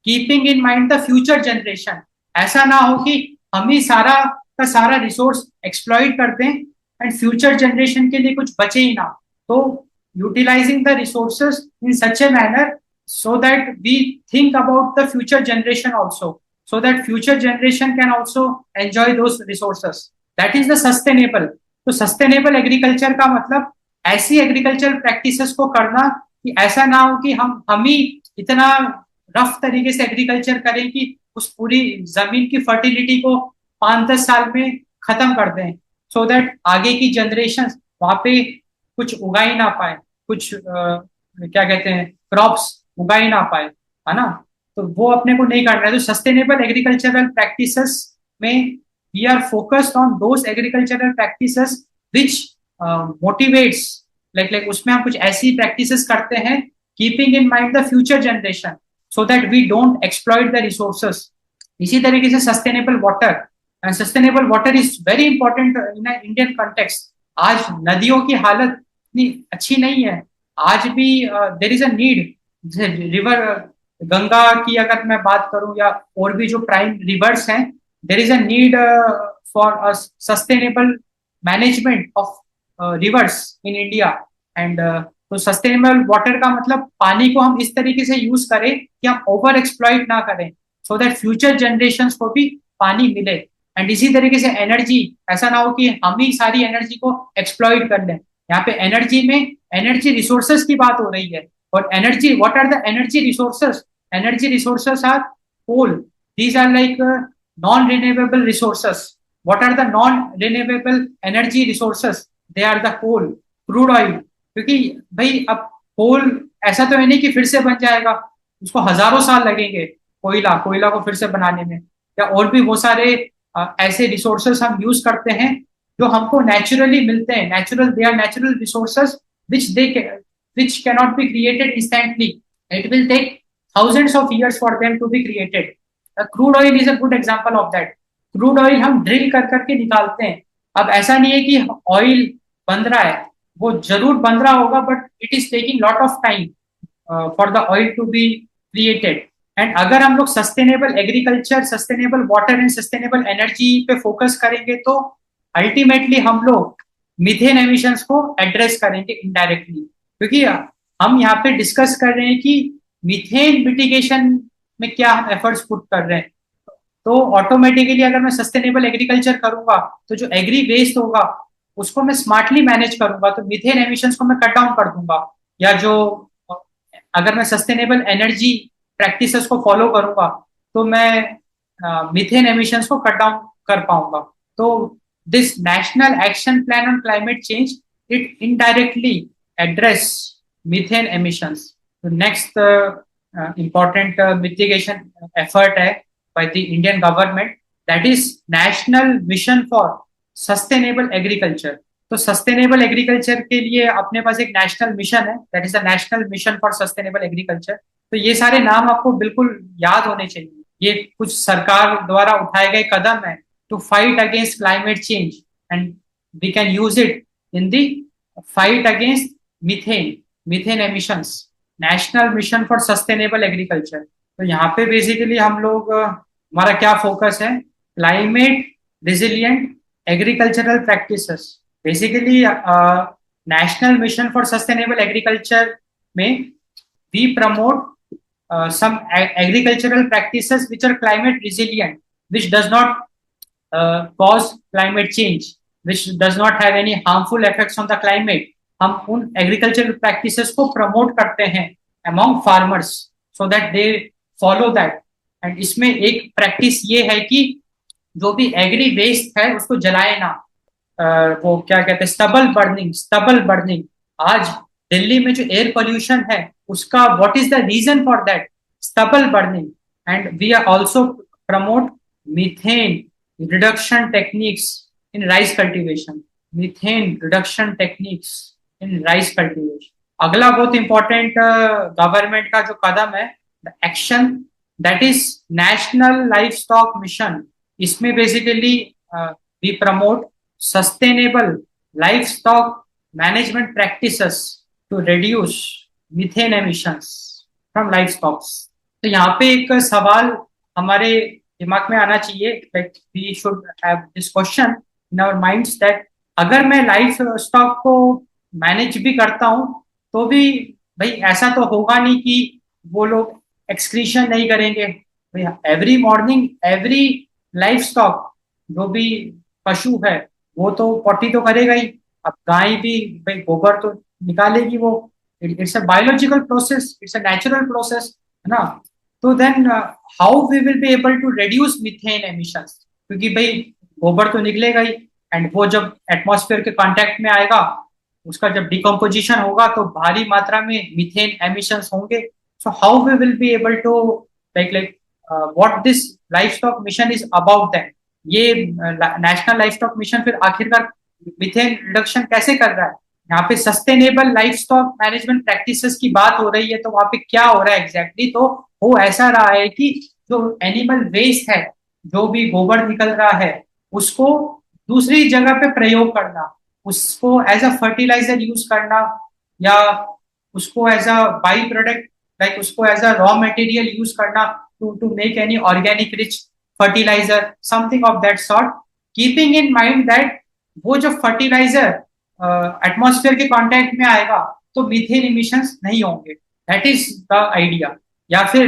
keeping in mind the future generation. ऐसा ना हो कि हम ही सारा का सारा रिसोर्स एक्सप्लॉइट कर दें एंड फ्यूचर जनरेशन के लिए कुछ बचे ही ना। तो utilizing the resources in such a manner so that we think about the future generation also, so that future generation can also enjoy those resources. That is the sustainable. तो sustainable agriculture का मतलब ऐसी agriculture practices को करना कि ऐसा ना हो कि हम ही इतना रफ तरीके से एग्रीकल्चर करें कि उस पूरी जमीन की फर्टिलिटी को 5-10 साल में खत्म कर दें, सो दैट आगे की जनरेशन वहां पे कुछ उगा ही ना पाए, कुछ क्या कहते हैं क्रॉप्स उगा ही ना पाए, है ना। तो वो अपने को नहीं करना है। तो सस्टेनेबल एग्रीकल्चरल प्रैक्टिसेस में we are focused on those agricultural practices which motivates, like उसमें हम कुछ ऐसी practices करते हैं keeping in mind the future generation so that we don't exploit the resources. इसी तरीके से sustainable water, and sustainable water is very important in an Indian context. आज नदियों की हालत इतनी अच्छी नहीं है, आज भी there is a need। River Ganga की अगर मैं बात करूं या और भी जो प्राइम रिवर्स हैं, there is a need for a sustainable management of rivers in India, and तो सस्टेनेबल वाटर का मतलब पानी को हम इस तरीके से यूज करें कि हम ओवर एक्सप्लॉइट ना करें, सो दैट फ्यूचर जनरेशंस को भी पानी मिले। एंड इसी तरीके से एनर्जी, ऐसा ना हो कि हम ही सारी एनर्जी को एक्सप्लॉइट कर लें। यहाँ पे एनर्जी में एनर्जी रिसोर्सेस की बात हो रही है, और energy, what are the energy resources? Energy resources are coal, these are like non-renewable resources. What are the non-renewable energy resources? They are the coal, crude oil. क्योंकि भाई अब कोल ऐसा तो है नहीं कि फिर से बन जाएगा, उसको हजारों साल लगेंगे कोयला को फिर से बनाने में। या और भी बहुत सारे ऐसे रिसोर्सेस हम यूज करते हैं जो हमको नेचुरली मिलते हैं, natural, they are natural resources which they which cannot be created instantly. It will take thousands of years for them to be created. Crude oil is a good example of that. Crude oil हम drill कर करके निकालते हैं। अब ऐसा नहीं है कि ऑयल बन रहा है, वो जरूर बन रहा होगा, but it is taking lot of time for the oil to be created. And अगर हम लोग sustainable agriculture, sustainable water and sustainable energy पे फोकस करेंगे तो अल्टीमेटली हम लोग मीथेन एमिशंस को एड्रेस करेंगे इनडायरेक्टली। क्योंकि हम यहाँ पे डिस्कस कर रहे हैं कि मीथेन मिटिगेशन में क्या हम एफर्ट्स पुट कर रहे हैं। तो ऑटोमेटिकली अगर मैं सस्टेनेबल एग्रीकल्चर करूंगा तो जो एग्री वेस्ट होगा उसको मैं स्मार्टली मैनेज करूंगा तो मीथेन एमिशंस को मैं कट डाउन कर दूंगा। या जो अगर मैं सस्टेनेबल एनर्जी प्रैक्टिसेस को फॉलो करूंगा तो मैं मीथेन एमिशंस को कट डाउन कर पाऊंगा। तो this national action plan on climate change it indirectly address methane emissions. तो नेक्स्ट important mitigation effort है by the Indian government, that is National Mission for Sustainable Agriculture। तो sustainable agriculture के लिए अपने पास एक नेशनल मिशन है, that is the national mission for sustainable agriculture. तो ये सारे नाम आपको बिल्कुल याद होने चाहिए। ये कुछ सरकार द्वारा उठाए गए कदम है to fight against climate change and we can use it in the fight against methane emissions. National mission for sustainable agriculture. तो यहाँ पे बेसिकली हम लोग हमारा क्या फोकस है, climate resilient agricultural practices. Basically national mission for sustainable agriculture में we promote some agricultural practices which are climate resilient, which does not cause climate change, which does not have any harmful effects on the climate। हम उन agricultural practices को promote करते हैं among farmers so that they follow that. And इसमें एक practice ये है कि जो भी एग्री वेस्ट है उसको जलाए ना। वो क्या कहते हैं, स्टबल बर्निंग। आज दिल्ली में जो एयर पोल्यूशन है उसका what is the reason for that, stubble burning. And we are also promote methane reduction techniques in rice cultivation. Methane reduction techniques in rice cultivation. अगला बहुत इंपॉर्टेंट गवर्नमेंट का जो कदम है, the action that is national life stock mission. इसमें basically we promote sustainable life stock management practices to reduce methane emissions from life stocks. तो यहाँ पे एक सवाल हमारे दिमाग में आना चाहिए, like we should have this question in our minds that अगर मैं लाइफ स्टॉक को मैनेज भी करता हूं तो भी भाई ऐसा तो होगा नहीं कि वो लोग एक्सक्रीशन नहीं करेंगे। Every morning every life stock जो भी पशु है वो तो पॉटी तो करेगा ही। अब गाय भी भाई गोबर तो निकालेगी, वो it's a biological process, it's a natural process, है ना। तो then how we will be able to reduce methane emissions, क्योंकि भाई गोबर तो निकलेगा ही एंड वो जब एटमॉस्फेयर के कांटेक्ट में आएगा, उसका जब डिकम्पोजिशन होगा तो भारी मात्रा में मीथेन एमिशंस होंगे। So how we will be able to like what this life stock mission is about that. ये नेशनल लाइफ स्टॉक मिशन फिर आखिरकार मीथेन रिडक्शन कैसे कर रहा है। यहाँ पे sustainable life stock management practices की बात हो रही है, तो वहां पे क्या हो रहा है एग्जैक्टली। तो वो ऐसा रहा है कि जो एनिमल वेस्ट है, जो भी गोबर निकल रहा है, उसको दूसरी जगह पे प्रयोग करना, उसको एज अ फर्टिलाइजर यूज करना, या उसको as a by product, like उसको as a raw material use करना to make any organic rich fertiliser, something of that sort, keeping in mind that वो जो फर्टिलाइजर एटमॉस्फेयर के कांटेक्ट में आएगा तो मीथेन इमिशंस नहीं होंगे। That is the idea. या फिर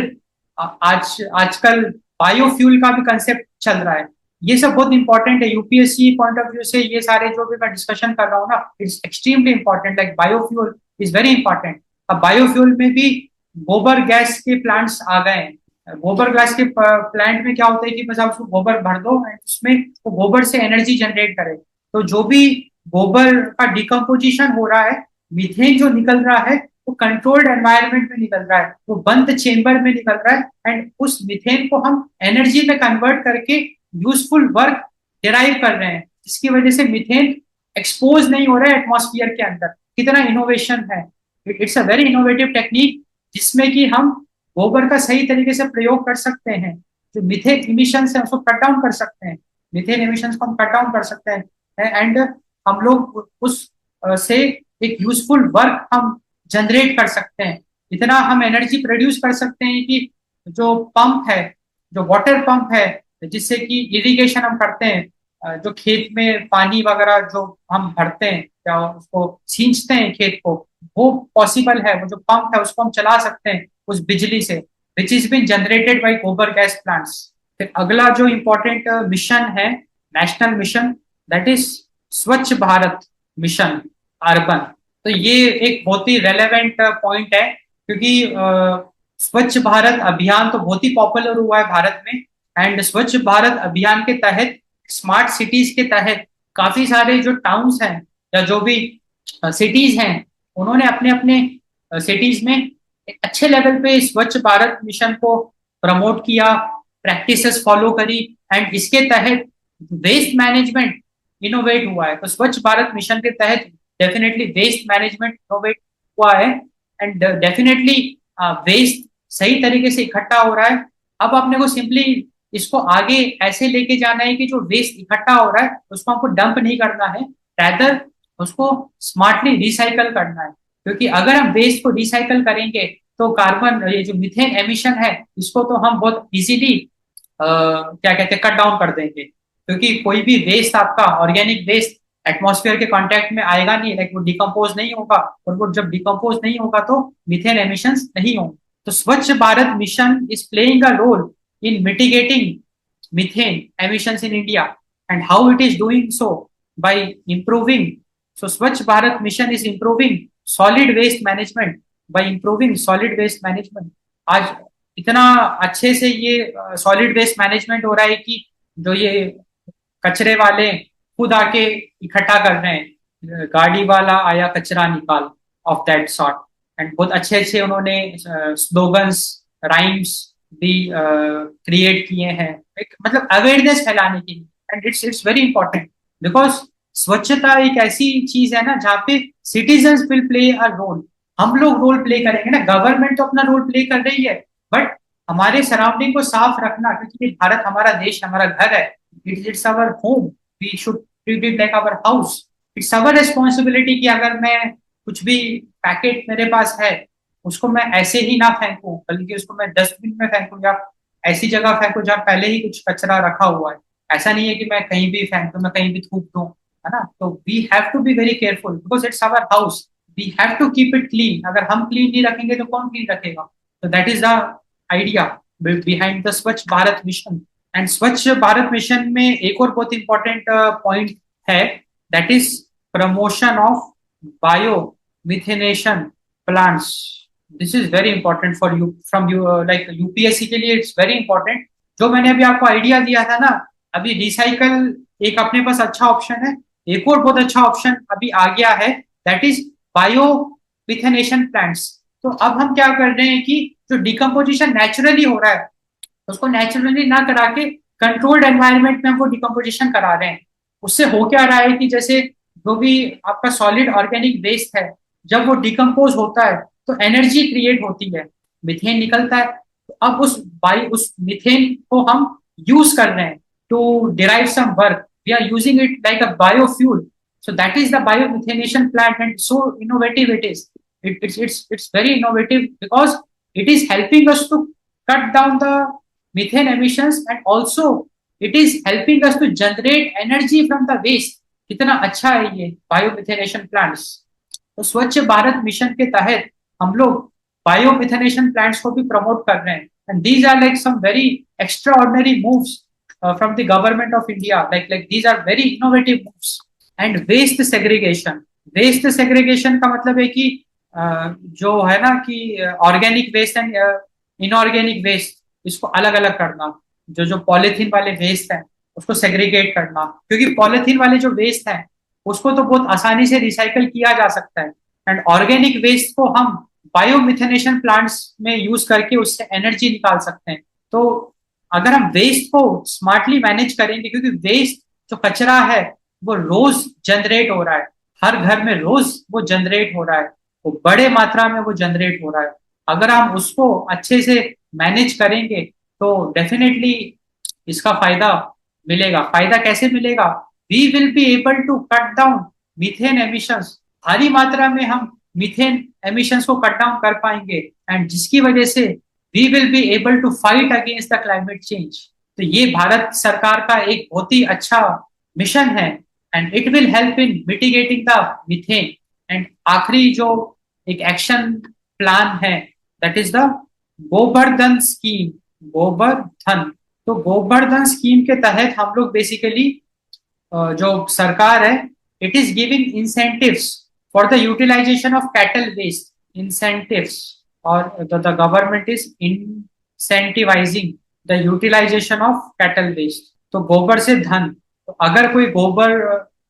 आजकल बायोफ्यूल का भी कंसेप्ट चल रहा है। ये सब बहुत इंपॉर्टेंट है यूपीएससी पॉइंट ऑफ व्यू से। ये सारे जो भी मैं डिस्कशन कर रहा हूँ ना, it's extremely important. Like biofuel is very important. अब बायोफ्यूल में भी गोबर गैस के प्लांट्स आ गए हैं। गोबर गैस के प्लांट में क्या होता है कि बस आप उसको गोबर भर दो एंड उसमें वो गोबर से एनर्जी जनरेट करे। तो जो भी गोबर का डिकम्पोजिशन हो रहा है, मीथेन जो निकल रहा है वो कंट्रोल्ड एनवायरनमेंट में निकल रहा है, वो बंद चेम्बर में निकल रहा है एंड उस मीथेन को हम एनर्जी में कन्वर्ट करके यूजफुल वर्क डिराइव कर रहे हैं। जिसकी वजह से मीथेन एक्सपोज नहीं हो रहा है एटमॉस्फेयर के अंदर। कितना इनोवेशन है, it's a very innovative technique, जिसमें कि हम गोबर का सही तरीके से प्रयोग कर सकते हैं। जो मीथेन इमिशन है उसको कट डाउन कर सकते हैं, मीथेन इमिशन को हम कट डाउन कर सकते हैं, एंड हम लोग उस से एक यूजफुल वर्क हम जनरेट कर सकते हैं। इतना हम एनर्जी प्रोड्यूस कर सकते हैं कि जो पंप है, जो वाटर पंप है, जिससे कि इरिगेशन हम करते हैं, जो खेत में पानी वगैरह जो हम भरते हैं या उसको सींचते हैं खेत को, वो पॉसिबल है। वो जो पंप है उसको हम चला सकते हैं उस बिजली से, which is been generated by gobar gas plants. फिर अगला जो इम्पोर्टेंट मिशन है, national mission, that is Swachh Bharat mission urban. तो ये एक बहुत ही रेलेवेंट पॉइंट है, क्योंकि स्वच्छ भारत अभियान तो बहुत ही पॉपुलर हुआ है भारत में। एंड स्वच्छ भारत अभियान के तहत, स्मार्ट सिटीज के तहत, काफी सारे जो टाउन्स हैं या जो भी सिटीज हैं, उन्होंने अपने अपने सिटीज में एक अच्छे लेवल पे स्वच्छ भारत मिशन को प्रमोट किया, प्रैक्टिसेस फॉलो करी, एंड इसके तहत वेस्ट मैनेजमेंट इनोवेट हुआ है। तो स्वच्छ भारत मिशन के तहत डेफिनेटली वेस्ट मैनेजमेंट इनोवेट हुआ है, एंड डेफिनेटली वेस्ट सही तरीके से इकट्ठा हो रहा है। अब अपने को सिंपली इसको आगे ऐसे लेके जाना है कि जो वेस्ट इकट्ठा हो रहा है उसको हमको डंप नहीं करना है, रैदर उसको स्मार्टली रिसाइकल करना है। क्योंकि अगर हम वेस्ट को रिसाइकल करेंगे तो कार्बन, ये जो मीथेन एमिशन है, इसको तो हम बहुत इजीली क्या कहते हैं, कट डाउन कर देंगे। क्योंकि कोई भी वेस्ट, आपका ऑर्गेनिक वेस्ट, एटमॉस्फेयर के कांटेक्ट में आएगा नहीं, लाइक वो डिकम्पोज नहीं होगा, और वो जब डिकम्पोज नहीं होगा तो मीथेन एमिशंस नहीं होंगे। तो Swachh Bharat mission is playing a role in mitigating methane emissions in India, and how it is doing so by improving. So Swachh Bharat mission is improving solid waste management, by improving solid waste management. आज इतना अच्छे से ये solid waste management हो रहा है कि जो ये कचरे वाले खुद आके इकट्ठा कर रहे हैं, गाड़ी वाला आया कचरा निकाल, ऑफ दैट सॉर्ट। एंड बहुत अच्छे अच्छे उन्होंने स्लोगन्स, राइम्स भी क्रिएट किए हैं, एक मतलब अवेयरनेस फैलाने के लिए। And it's very important, because स्वच्छता एक ऐसी चीज है ना जहाँ पे citizens will play a role. हम लोग रोल प्ले करेंगे ना, गवर्नमेंट तो अपना रोल प्ले कर रही है, बट हमारे सराउंडिंग को साफ रखना, क्योंकि भारत हमारा देश, हमारा घर है, it's our home, we should treat it like our house. It's our responsibility कि अगर मैं कुछ भी पैकेट मेरे पास है उसको मैं ऐसे ही ना फेंकूं, बल्कि उसको मैं डस्टबिन में फेंकूं या ऐसी जगह फेंकूं जहाँ पहले ही कुछ कचरा रखा हुआ है। ऐसा नहीं है कि मैं कहीं भी फेंक दूं, मैं कहीं भी थूक दूं, है ना। तो we have to be very careful, because it's our house, we have to keep it clean. अगर हम क्लीन नहीं रखेंगे तो कौन क्लीन रखेगा? तो that is the idea behind the स्वच्छ भारत मिशन। एंड स्वच्छ भारत मिशन में एक और बहुत इंपॉर्टेंट पॉइंट है, that is promotion of bio methanation plants. This is very important for you, from you, like UPSC के लिए इट्स वेरी इंपॉर्टेंट। जो मैंने अभी आपको आइडिया दिया था ना, अभी रिसाइकल एक अपने पास अच्छा ऑप्शन है, एक और बहुत अच्छा ऑप्शन अभी आ गया है, that is bio methanation plants. तो अब हम क्या कर रहे हैं कि जो डिकम्पोजिशन नेचुरली हो रहा है उसको नेचुरली ना करा के कंट्रोल्ड एनवायरनमेंट में हम वो डिकम्पोजिशन करा रहे हैं। उससे हो क्या रहा है कि जैसे जो भी आपका सॉलिड ऑर्गेनिक वेस्ट है, जब वो डिकम्पोज होता है तो एनर्जी क्रिएट होती है, मिथेन निकलता है। तो अब उस मिथेन को हम यूज कर रहे हैं to derive some work, we are using it like a biofuel. So that is the biomethanation plant, and so innovative it is. It's very innovative because it is helping us to cut down the methane emissions, and also it is helping us to generate energy from the waste. कितना अच्छा है ये biomethanation plants. तो Swachh Bharat mission के तहत हम लोग biomethanation plants को भी प्रमोट कर रहे हैं, and these are like some very extraordinary moves from the government of India, like these are very innovative moves. And waste segregation, waste segregation का मतलब है कि जो है ना कि organic waste and inorganic waste, इसको अलग अलग करना। जो पॉलिथीन वाले वेस्ट है उसको सेग्रीगेट करना, क्योंकि पॉलिथीन वाले जो वेस्ट है उसको तो बहुत आसानी से रिसाइकल किया जा सकता है, एंड ऑर्गेनिक वेस्ट को हम बायोमिथेनेशन प्लांट्स में यूज करके उससे एनर्जी निकाल सकते हैं। तो अगर हम वेस्ट को स्मार्टली मैनेज करेंगे, क्योंकि वेस्ट जो कचरा है वो रोज जनरेट हो रहा है, हर घर में रोज वो जनरेट हो रहा है, वो बड़े मात्रा में वो जनरेट हो रहा है। अगर हम उसको अच्छे से मैनेज करेंगे तो डेफिनेटली इसका फायदा मिलेगा। फायदा कैसे मिलेगा? We will be able to cut down methane emissions. भारी मात्रा में हम मीथेन एमिशंस को कट डाउन कर पाएंगे, एंड जिसकी वजह से we will be able to fight against the climate change. तो ये भारत सरकार का एक बहुत ही अच्छा मिशन है, and it will help in mitigating the methane. And आखिरी जो एक एक्शन प्लान है, that is the Gobardhan scheme. Gobardhan, तो गोबर्धन स्कीम के तहत हम लोग बेसिकली जो सरकार है, it is giving incentives for the utilisation of cattle waste. Incentives, और the government is incentivising the utilisation of cattle waste. तो गोबर से धन, तो अगर कोई गोबर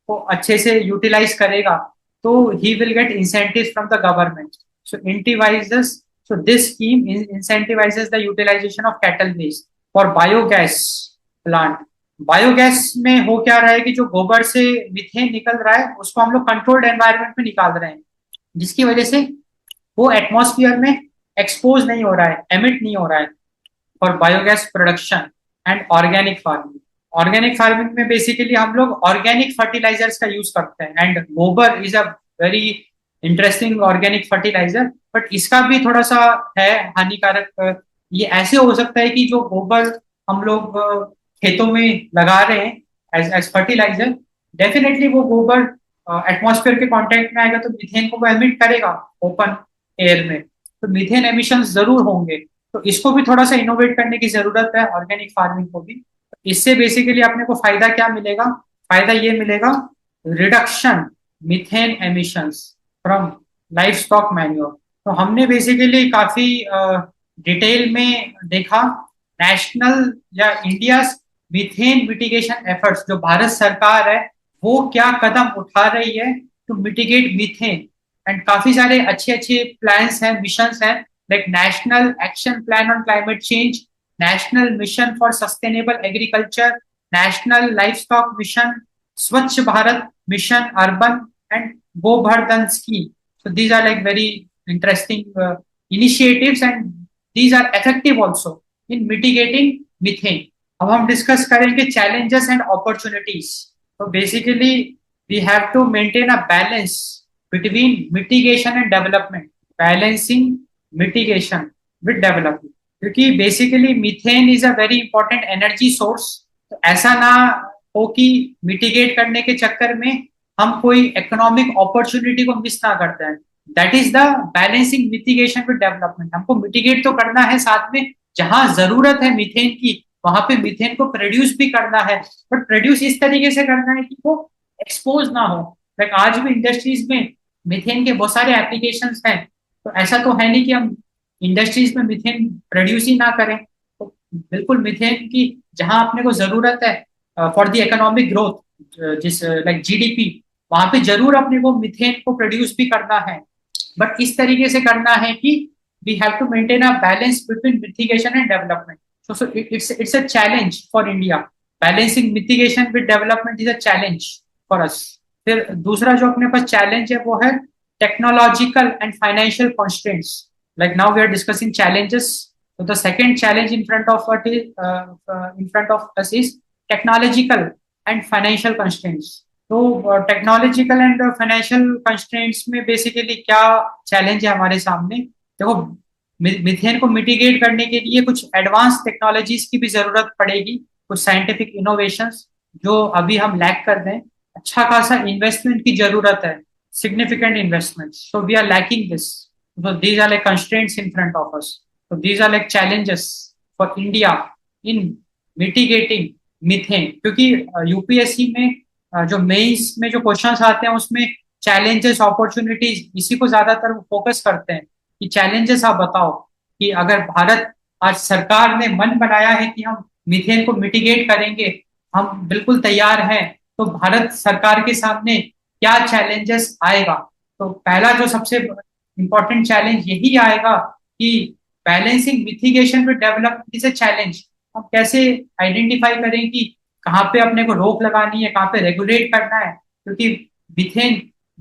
को अच्छे से यूटिलाइज करेगा तो he will get incentive from the government. So incentivises, so this scheme incentivizes the utilization of cattle waste for biogas plant। Biogas में हो क्या रहा है कि जो गोबर से मीथेन निकल रहा है उसको हम लोग कंट्रोल्ड एनवायरनमेंट में निकाल रहे हैं, जिसकी वजह से वो एटमॉस्फेयर में एक्सपोज नहीं हो रहा है, एमिट नहीं हो रहा है। For biogas production and organic farming. Organic farming में बेसिकली हम लोग ऑर्गेनिक फर्टिलाइजर्स का यूज करते हैं, and gobar is a very interesting organic fertilizer, but इसका भी थोड़ा सा है हानिकारक। ये ऐसे हो सकता है कि जो गोबर हम लोग खेतों में लगा रहे हैं एज एज फर्टिलाइजर, डेफिनेटली वो गोबर एटमॉस्फेयर के कांटेक्ट में आएगा तो मीथेन को वो एमिट करेगा ओपन एयर में, तो मीथेन एमिशंस जरूर होंगे। तो इसको भी थोड़ा सा इनोवेट करने की जरूरत है, ऑर्गेनिक फार्मिंग को भी। इससे बेसिकली अपने को फायदा क्या मिलेगा? फायदा ये मिलेगा, reduction methane emissions from life stock manure. तो हमने बेसिकली काफी डिटेल में देखा नेशनल या इंडिया मीथेन मिटिगेशन एफर्ट्स, जो भारत सरकार है वो क्या कदम उठा रही है टू मिटिगेट मीथेन। एंड काफी सारे अच्छे अच्छे प्लान्स हैं, मिशंस हैं, like national action plan on climate change, national mission for sustainable agriculture, national life stock mission, Swachh Bharat mission urban, and Gobardhan scheme. So these are like very interesting initiatives, and these are effective also in mitigating methane। अब हम discuss करेंगे challenges and opportunities। तो basically we have to maintain a balance between mitigation and development, balancing mitigation with development, क्योंकि basically methane is a very important energy source। तो ऐसा ना हो कि मिटिगेट करने के चक्कर में हम कोई इकोनॉमिक अपॉर्चुनिटी को मिस ना करते हैं। That is the balancing mitigation with development. हमको मिटिगेट तो करना है, साथ में जहां जरूरत है मीथेन की वहां पे मीथेन को प्रोड्यूस भी करना है, बट प्रोड्यूस इस तरीके से करना है कि वो एक्सपोज ना हो। लाइक आज भी इंडस्ट्रीज में मीथेन के बहुत सारे एप्लीकेशंस हैं, तो ऐसा तो है नहीं कि हम इंडस्ट्रीज में मीथेन प्रोड्यूस ही ना करें। तो बिल्कुल मीथेन की जहां अपने को जरूरत है फॉर द इकोनॉमिक ग्रोथ, जिस लाइक जीडीपी, वहां पे जरूर अपने को मीथेन को प्रोड्यूस भी करना है, बट इस तरीके से करना है कि we have to maintain a balance between mitigation and development. So it's a challenge for India. Balancing mitigation with development is a challenge for us. फिर दूसरा जो अपने पास चैलेंज है वो है technological and financial constraints. Like now we are discussing challenges, so the second challenge in front of in front of us is technological and financial constraints। तो technological and financial constraints में basically क्या challenge है हमारे सामने? देखो, methane को mitigate करने के लिए कुछ एडवांस टेक्नोलॉजीज की भी जरूरत पड़ेगी, कुछ साइंटिफिक इनोवेशंस जो अभी हम लैक कर दें। अच्छा खासा इन्वेस्टमेंट की जरूरत है, significant investment, so we are lacking this. So these are like constraints in front of us. So these are like challenges for India in mitigating methane। क्योंकि यूपीएससी में जो मेंस में जो क्वेश्चंस आते हैं उसमें चैलेंजेस अपॉर्चुनिटीज इसी को ज्यादातर फोकस करते हैं कि चैलेंजेस आप बताओ कि अगर भारत आज सरकार ने मन बनाया है कि हम मीथेन को मिटिगेट करेंगे, हम बिल्कुल तैयार हैं, तो भारत सरकार के सामने क्या चैलेंजेस आएगा? तो पहला जो सबसे इंपॉर्टेंट चैलेंज यही आएगा कि balancing mitigation with development is a challenge. हम कैसे आइडेंटिफाई करें कि कहाँ पे अपने को रोक लगानी है, कहाँ पे रेगुलेट करना है, क्योंकि methane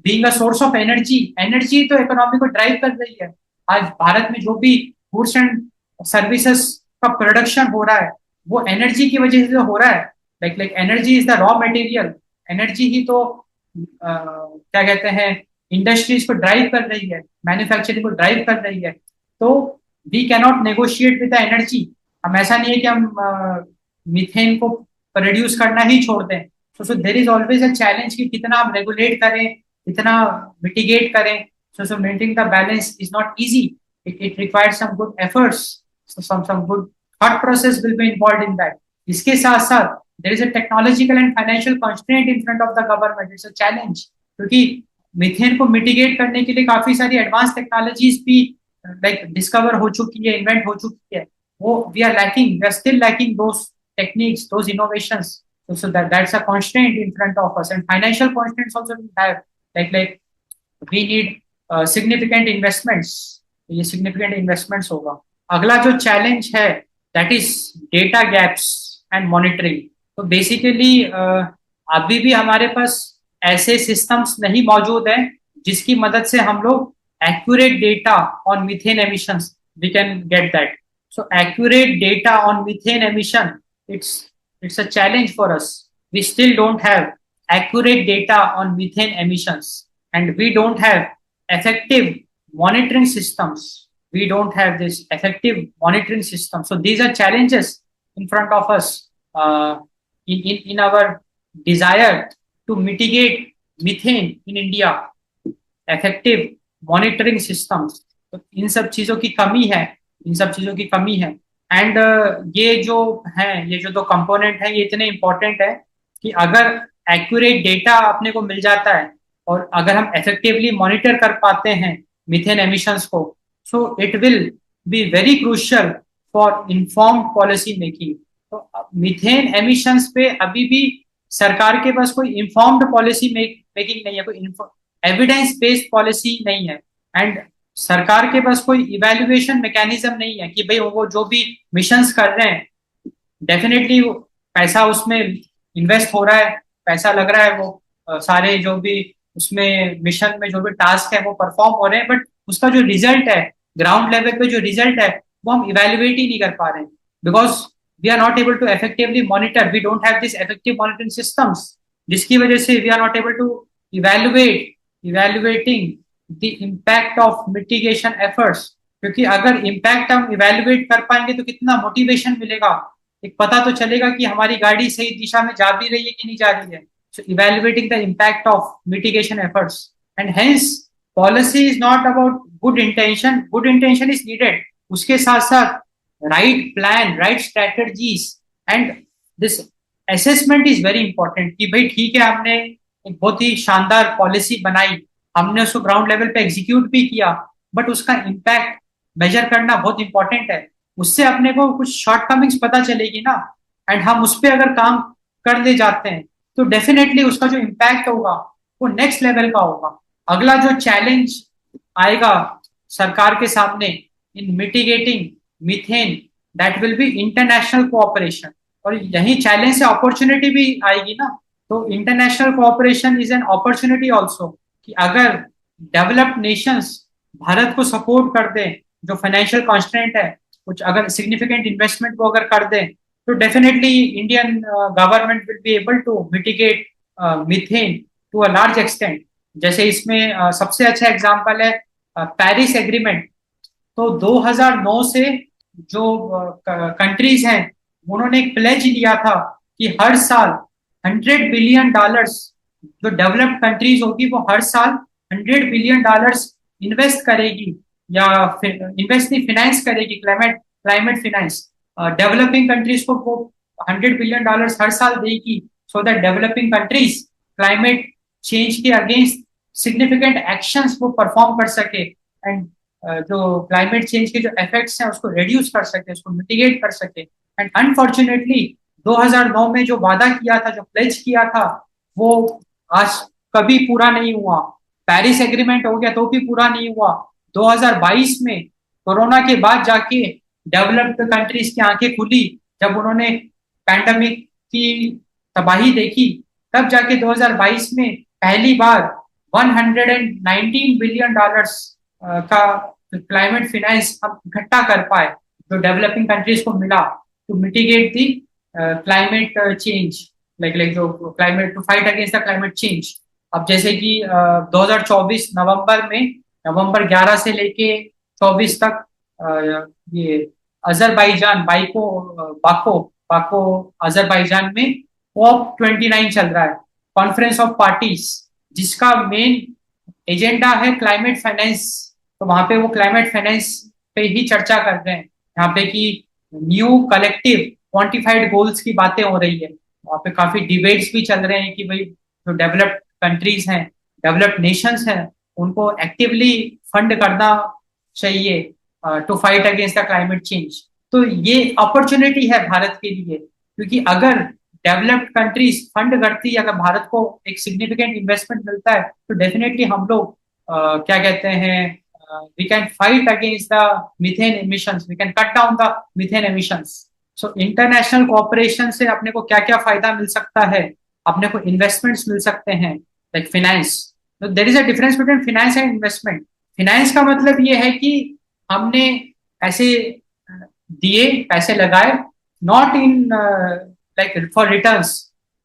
being a source of energy, energy तो इकोनॉमी को ड्राइव कर रही है। आज भारत में जो भी गुड्स एंड सर्विसेज का प्रोडक्शन हो रहा है वो एनर्जी की वजह से हो रहा है। Like energy is the raw material. Energy ही तो क्या कहते हैं, इंडस्ट्रीज को ड्राइव कर रही है, मैन्युफैक्चरिंग को ड्राइव कर रही है। तो we cannot negotiate with the energy. हम ऐसा नहीं है कि हम मीथेन को प्रोड्यूस करना ही छोड़ दें। So there is always a challenge कि कितना हम रेगुलेट करें, कितना मिटिगेट करें। So maintaining the balance is not easy. It requires some good efforts, some good thought process will be involved in that. इसके साथ साथ there is a technological and financial constraint in front of the government. It's a challenge क्योंकि मीथेन को mitigate करने के लिए काफी सारी एडवांस टेक्नोलॉजीज भी लाइक डिस्कवर हो चुकी है, इन्वेंट हो चुकी है। वो we are still lacking those techniques, those innovations. So that's a constraint in front of us, and financial constraints also we have. Like we need significant investments. ये significant investments होगा। अगला जो चैलेंज है that is data gaps and monitoring. तो basically अभी भी हमारे पास ऐसे सिस्टम्स नहीं मौजूद हैं जिसकी मदद से हम लोग accurate data on methane emissions we can get that. So accurate data on methane emission, it's a challenge for us. We still don't have accurate data on methane emissions, and we don't have effective monitoring systems. We don't have this effective monitoring system. So these are challenges in front of us in our desire to mitigate methane in India. Effective monitoring systems. तो इन सब चीजों की कमी है, इन सब चीजों की कमी है। एंड ये जो है, ये जो दो कंपोनेंट है ये इतने इंपॉर्टेंट है कि अगर एक्यूरेट डेटा अपने को मिल जाता है और अगर हम इफेक्टिवली मॉनिटर कर पाते हैं मीथेन एमिशंस को, so it will be very crucial for informed policy making. तो मीथेन एमिशंस पे अभी भी सरकार के पास कोई इन्फॉर्म्ड पॉलिसी मेकिंग नहीं है, कोई एविडेंस बेस्ड पॉलिसी नहीं है। एंड सरकार के पास कोई इवेल्युएशन मैकेनिज्म नहीं है कि भाई वो जो भी मिशंस कर रहे हैं डेफिनेटली पैसा उसमें इन्वेस्ट हो रहा है, पैसा लग रहा है, वो सारे जो भी उसमें मिशन में जो भी टास्क है वो परफॉर्म हो रहे हैं, बट उसका जो रिजल्ट है ग्राउंड लेवल पे, जो रिजल्ट है वो हम इवेल्युएट ही नहीं कर पा रहे हैं because we are not able to effectively monitor. We don't have this effective monitoring systems, जिसकी वजह से we are not able to evaluating the impact of mitigation efforts. क्योंकि अगर इम्पैक्ट हम इवेल्युएट कर पाएंगे तो कितना मोटिवेशन मिलेगा, एक पता तो चलेगा कि हमारी गाड़ी सही दिशा में जा भी रही है कि नहीं जा रही है। So evaluating the impact of mitigation efforts, and hence policy is not about good intention, good intention is needed, उसके साथ साथ right plan, right strategies, and this assessment is very important कि भाई ठीक है हमने एक बहुत ही शानदार पॉलिसी बनाई, हमने उसको ग्राउंड लेवल पे एग्जीक्यूट भी किया, बट उसका इम्पैक्ट मेजर करना बहुत इंपॉर्टेंट है। उससे अपने को कुछ शॉर्टकमिंग्स पता चलेगी ना, एंड हम उस पर अगर काम कर ले जाते हैं तो डेफिनेटली उसका जो इम्पैक्ट होगा वो नेक्स्ट लेवल का होगा। अगला जो चैलेंज आएगा सरकार के सामने in mitigating methane, that will be international cooperation. और यही चैलेंज से अपॉर्चुनिटी भी आएगी ना। तो international cooperation is an opportunity also कि अगर डेवलप्ड नेशंस भारत को सपोर्ट कर दें, जो फाइनेंशियल कॉन्स्टेंट है कुछ अगर सिग्निफिकेंट इन्वेस्टमेंट वो अगर कर दें तो definitely Indian government will be able to mitigate methane to a large extent. जैसे इसमें सबसे अच्छा एग्जांपल है पेरिस एग्रीमेंट। तो 2009 से जो कंट्रीज हैं उन्होंने एक प्लेज लिया था कि हर साल $100 बिलियन, जो डेवलप्ड कंट्रीज होगी वो हर साल $100 बिलियन इन्वेस्ट करेगी, या इन्वेस्ट नहीं फिनेंस करेगी, क्लाइमेट फिनेंस डेवलपिंग कंट्रीज को वो $100 बिलियन हर साल देगी, so that developing countries climate change के अगेंस्ट सिग्निफिकेंट एक्शंस वो परफॉर्म कर सके, एंड जो क्लाइमेट चेंज के जो इफेक्ट्स हैं उसको रिड्यूस कर सके, उसको मिटिगेट कर सके। एंड अनफॉर्चुनेटली 2009 में जो वादा किया था, जो प्लेज किया था, वो आज कभी पूरा नहीं हुआ। पेरिस एग्रीमेंट हो गया तो भी पूरा नहीं हुआ। 2022 में कोरोना के बाद जाके डेवलप्ड कंट्रीज की आंखें खुली जब उन्होंने पैंडेमिक की तबाही देखी, तब जाके 2022 में पहली बार 119 बिलियन डॉलर्स का क्लाइमेट फाइनेंस हम इकट्ठा कर पाए, जो डेवलपिंग कंट्रीज को मिला to mitigate the climate change, like जो climate to fight against the climate change. अब जैसे कि 2024 नवंबर में, नवंबर 11 से लेके 24 तक ये अजरबैजान बाको बाको अजरबैजान में COP29 चल रहा है, कॉन्फ्रेंस ऑफ पार्टीज, जिसका मेन एजेंडा है क्लाइमेट फाइनेंस। तो वहां पे वो क्लाइमेट फाइनेंस पे ही चर्चा कर रहे हैं, यहाँ पे कि न्यू कलेक्टिव क्वांटिफाइड गोल्स की बातें हो रही है। वहाँ पे काफी डिबेट्स भी चल रहे हैं कि भाई जो डेवलप्ड कंट्रीज हैं, डेवलप्ड नेशंस हैं, उनको एक्टिवली फंड करना चाहिए to fight against the climate change. तो ये अपॉर्चुनिटी है भारत के लिए, क्योंकि अगर डेवलप्ड कंट्रीज फंड करती है, अगर भारत को एक सिग्निफिकेंट इन्वेस्टमेंट मिलता है, तो डेफिनेटली हम लोग क्या कहते हैं, we can fight against the methane emissions, we can cut down the methane emissions. So international cooperation से अपने को क्या क्या फायदा मिल सकता है, अपने को इन्वेस्टमेंट्स मिल सकते हैं, लाइक फाइनेंस। तो there is a difference between finance and investment. Finance का मतलब ये है कि हमने पैसे दिए, पैसे लगाए, not in like for returns,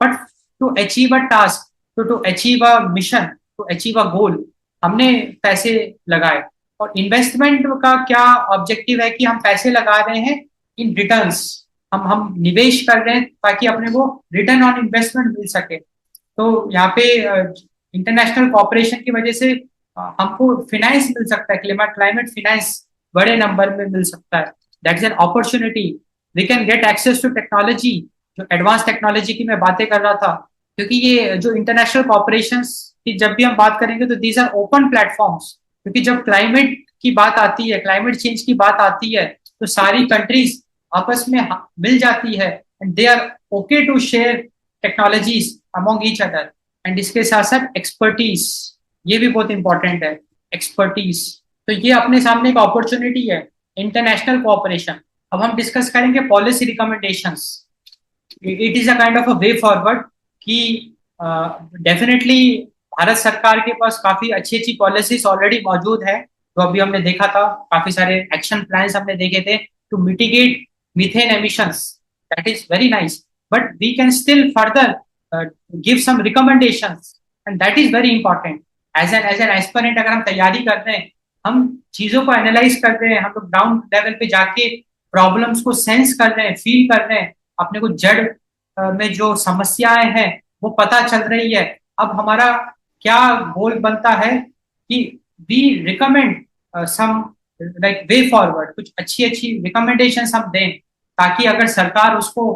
but to achieve a task, to achieve a mission, to achieve a goal, हमने पैसे लगाए। और इन्वेस्टमेंट का क्या ऑब्जेक्टिव है कि हम पैसे लगा रहे हैं इन रिटर्न्स, हम निवेश कर रहे हैं ताकि अपने को रिटर्न ऑन इन्वेस्टमेंट मिल सके। तो यहाँ पे इंटरनेशनल कॉपरेशन की वजह से हमको फिनांस मिल सकता है, क्लाइमेट फिनांस बड़े नंबर में मिल सकता है। That is an opportunity. We can get access to technology, जो एडवांस टेक्नोलॉजी की मैं बातें कर रहा था, क्योंकि ये जो इंटरनेशनल कॉपरेशन की जब भी हम बात करेंगे तो दीज आर ओपन प्लेटफॉर्म्स। क्योंकि जब क्लाइमेट की बात आती है, क्लाइमेट चेंज की बात आती है, तो सारी कंट्रीज आपस में मिल जाती है, and they are okay to share technologies among each other. And इसके साथ साथ एक्सपर्टीज, ये भी बहुत इंपॉर्टेंट है, एक्सपर्टीज। तो ये अपने सामने एक अपॉर्चुनिटी है, इंटरनेशनल कोऑपरेशन। अब हम डिस्कस करेंगे policy recommendations. It is a kind of a way forward कि डेफिनेटली भारत सरकार के पास काफी अच्छी अच्छी पॉलिसीज ऑलरेडी मौजूद है, जो अभी हमने देखा था, काफी सारे एक्शन प्लान्स हमने देखे थे to mitigate methane emissions. That is very nice, but we can still further give some recommendations, and that is very important. As an aspirant अगर हम तैयारी कर रहे हैं, हम चीजों को एनालाइज कर रहे हैं, हम लोग ग्राउंड लेवल पे जाके प्रॉब्लम्स को सेंस कर रहे हैं, फील कर रहे हैं, अपने को जड़ में जो समस्याएं हैं वो पता चल रही है। अब हमारा क्या गोल बनता है कि we recommend some like way forward, कुछ अच्छी अच्छी रिकमेंडेशंस हम दें, ताकि अगर सरकार उसको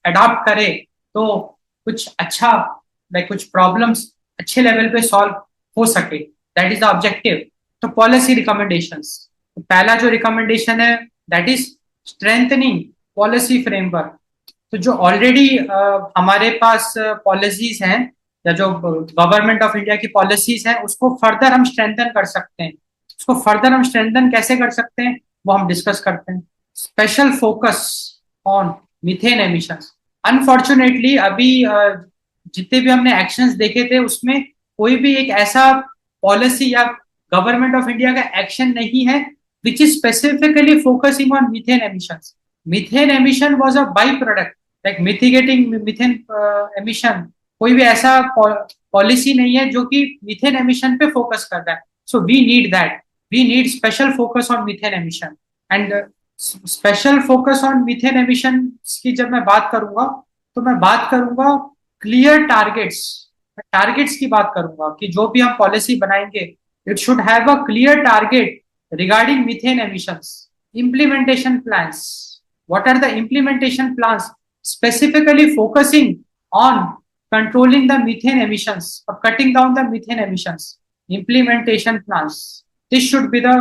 अडॉप्ट करे तो कुछ अच्छा, लाइक कुछ प्रॉब्लम्स अच्छे लेवल पे सॉल्व हो सके। That is the objective. तो पॉलिसी रिकमेंडेशंस, तो पहला जो रिकमेंडेशन है that is strengthening policy framework. तो जो ऑलरेडी हमारे पास पॉलिसीज हैं, या जो गवर्नमेंट ऑफ इंडिया की पॉलिसीज हैं, उसको फर्दर हम स्ट्रेंथन कर सकते हैं। उसको फर्दर हम स्ट्रेंथन कैसे कर सकते हैं, वो हम डिस्कस करते हैं। Special focus on methane emissions. Unfortunately अभी जितने भी हमने एक्शंस देखे थे, उसमें कोई भी एक ऐसा पॉलिसी या गवर्नमेंट ऑफ इंडिया का एक्शन नहीं है which is specifically focusing on methane emissions. Methane emission was a by product, like mitigating methane emission. कोई भी ऐसा पॉलिसी नहीं है जो कि मीथेन एमिशन पे फोकस कर रहा है। So we need that, we need special focus on methane emission. And special focus on methane emission की जब मैं बात करूंगा, तो मैं बात करूंगा क्लियर टारगेट्स, टारगेट्स की बात करूंगा कि जो भी हम पॉलिसी बनाएंगे, it should have a clear target regarding methane emissions. implementation plans, what are the implementation plans specifically focusing on controlling the methane emissions or cutting down the methane emissions? Implementation plans, this should be the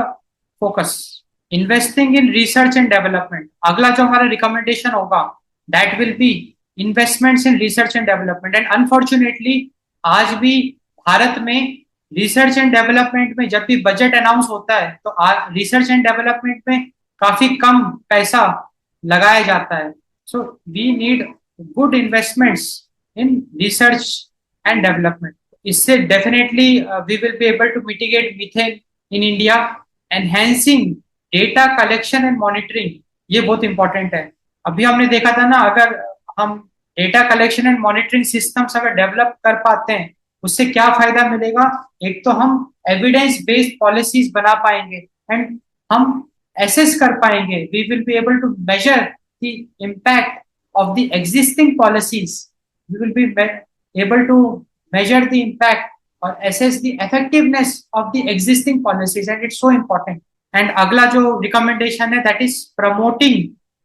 focus. Investing in research and development, अगला जो हमारा recommendation होगा, that will be investments in research and development. And unfortunately आज भी भारत में research and development में जब भी बजट अनाउंस होता है, तो रिसर्च एंड डेवलपमेंट में काफी कम पैसा लगाया जाता है। So we need good investments in research and development. इससे definitely we will be able to mitigate methane in India. Enhancing data collection and monitoring, ये बहुत इंपॉर्टेंट है। अभी हमने देखा था ना, अगर हम data collection and monitoring systems अगर डेवलप कर पाते हैं, उससे क्या फायदा मिलेगा? एक तो हम एविडेंस बेस्ड पॉलिसीज बना पाएंगे, एंड हम एसेस कर पाएंगे, we will be able to measure the impact of the existing policies. We will be able to measure the impact or assess the effectiveness of the existing policies, and it's so important. And अगला जो recommendation है, that is promoting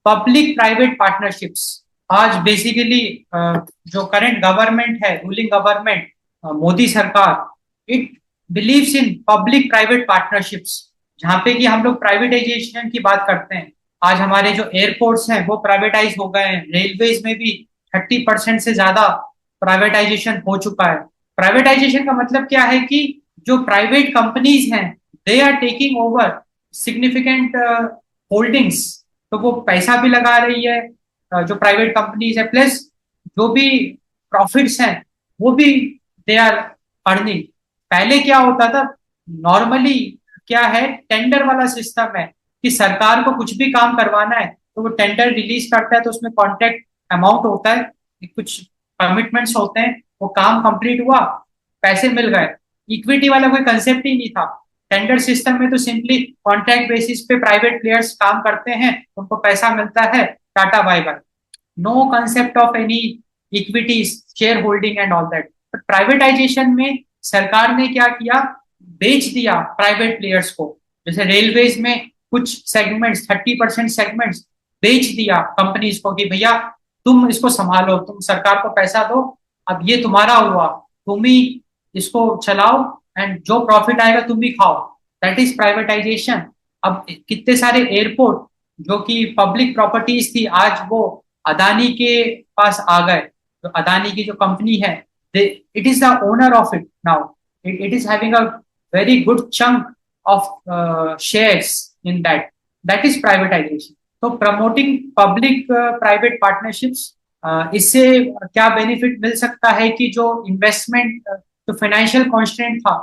public private partnerships. आज basically जो current government है, ruling government, Modi सरकार, it believes in public private partnerships, जहाँ पे कि हम लोग प्राइवेटाइजेशन की बात करते हैं। आज हमारे जो एयरपोर्ट्स हैं वो प्राइवेटाइज हो गए हैं, रेलवेज में भी 30% से ज्यादा प्राइवेटाइजेशन हो चुका है। प्राइवेटाइजेशन का मतलब क्या है कि जो प्राइवेट कंपनीज हैं, they are taking over significant holdings, तो वो पैसा भी लगा रही है जो प्राइवेट कंपनीज है, प्लस जो भी प्रॉफिट्स हैं वो भी दे आर अर्निंग। पहले क्या होता था, नॉर्मली क्या है, टेंडर वाला सिस्टम है कि सरकार को कुछ भी काम करवाना है तो वो टेंडर रिलीज करता है, तो उसमें कॉन्ट्रैक्ट अमाउंट होता है, कुछ कमिटमेंट्स होते हैं, वो काम कंप्लीट हुआ, पैसे मिल गए। इक्विटी वाला कोई कंसेप्ट ही नहीं था। टेंडर सिस्टम में तो सिंपली कॉन्ट्रैक्ट बेसिस पे प्राइवेट प्लेयर्स काम करते हैं, उनको पैसा मिलता है, tata bye bye. No concept of any equity, share holding and all that. But privatization में सरकार ने क्या किया, बेच दिया प्राइवेट प्लेयर्स को। जैसे रेलवेज में कुछ सेगमेंट्स, 30% सेगमेंट्स बेच दिया कंपनीज को कि भैया तुम इसको संभालो, तुम सरकार को पैसा दो, अब ये तुम्हारा हुआ, तुम ही इसको चलाओ, एंड जो प्रॉफिट आएगा तुम भी खाओ। That is privatisation. अब कितने सारे एयरपोर्ट जो कि पब्लिक प्रॉपर्टीज थी, आज वो अदानी के पास आ गए। तो अदानी की जो कंपनी है, it is the owner of it now, it is having a very good chunk of shares in that. That is privatization. तो promoting public private partnerships, इससे क्या बेनिफिट मिल सकता है कि जो इन्वेस्टमेंट, जो फाइनेंशियल कॉन्स्टेंट था,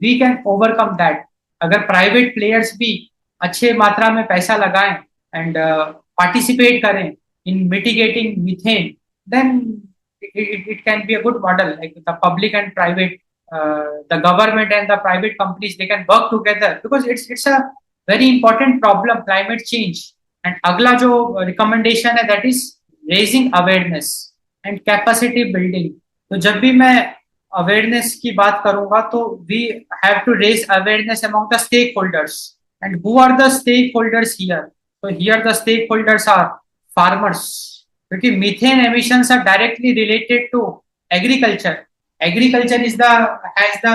वी कैन ओवरकम दैट। अगर प्राइवेट प्लेयर्स भी अच्छे मात्रा में पैसा लगाएं एंड पार्टिसिपेट करें in mitigating methane, then it can be a good model, like the public and private, the government and the private companies, they can work together, because it's a very important problem, climate change. And अगला जो recommendation है, that is raising awareness and capacity building. तो जब भी मैं awareness की बात करूंगा, तो we have to raise awareness among the stakeholders. And who are the stakeholders here? So here the stakeholders are farmers, क्योंकि methane emissions are directly related to agriculture. Agriculture is the has the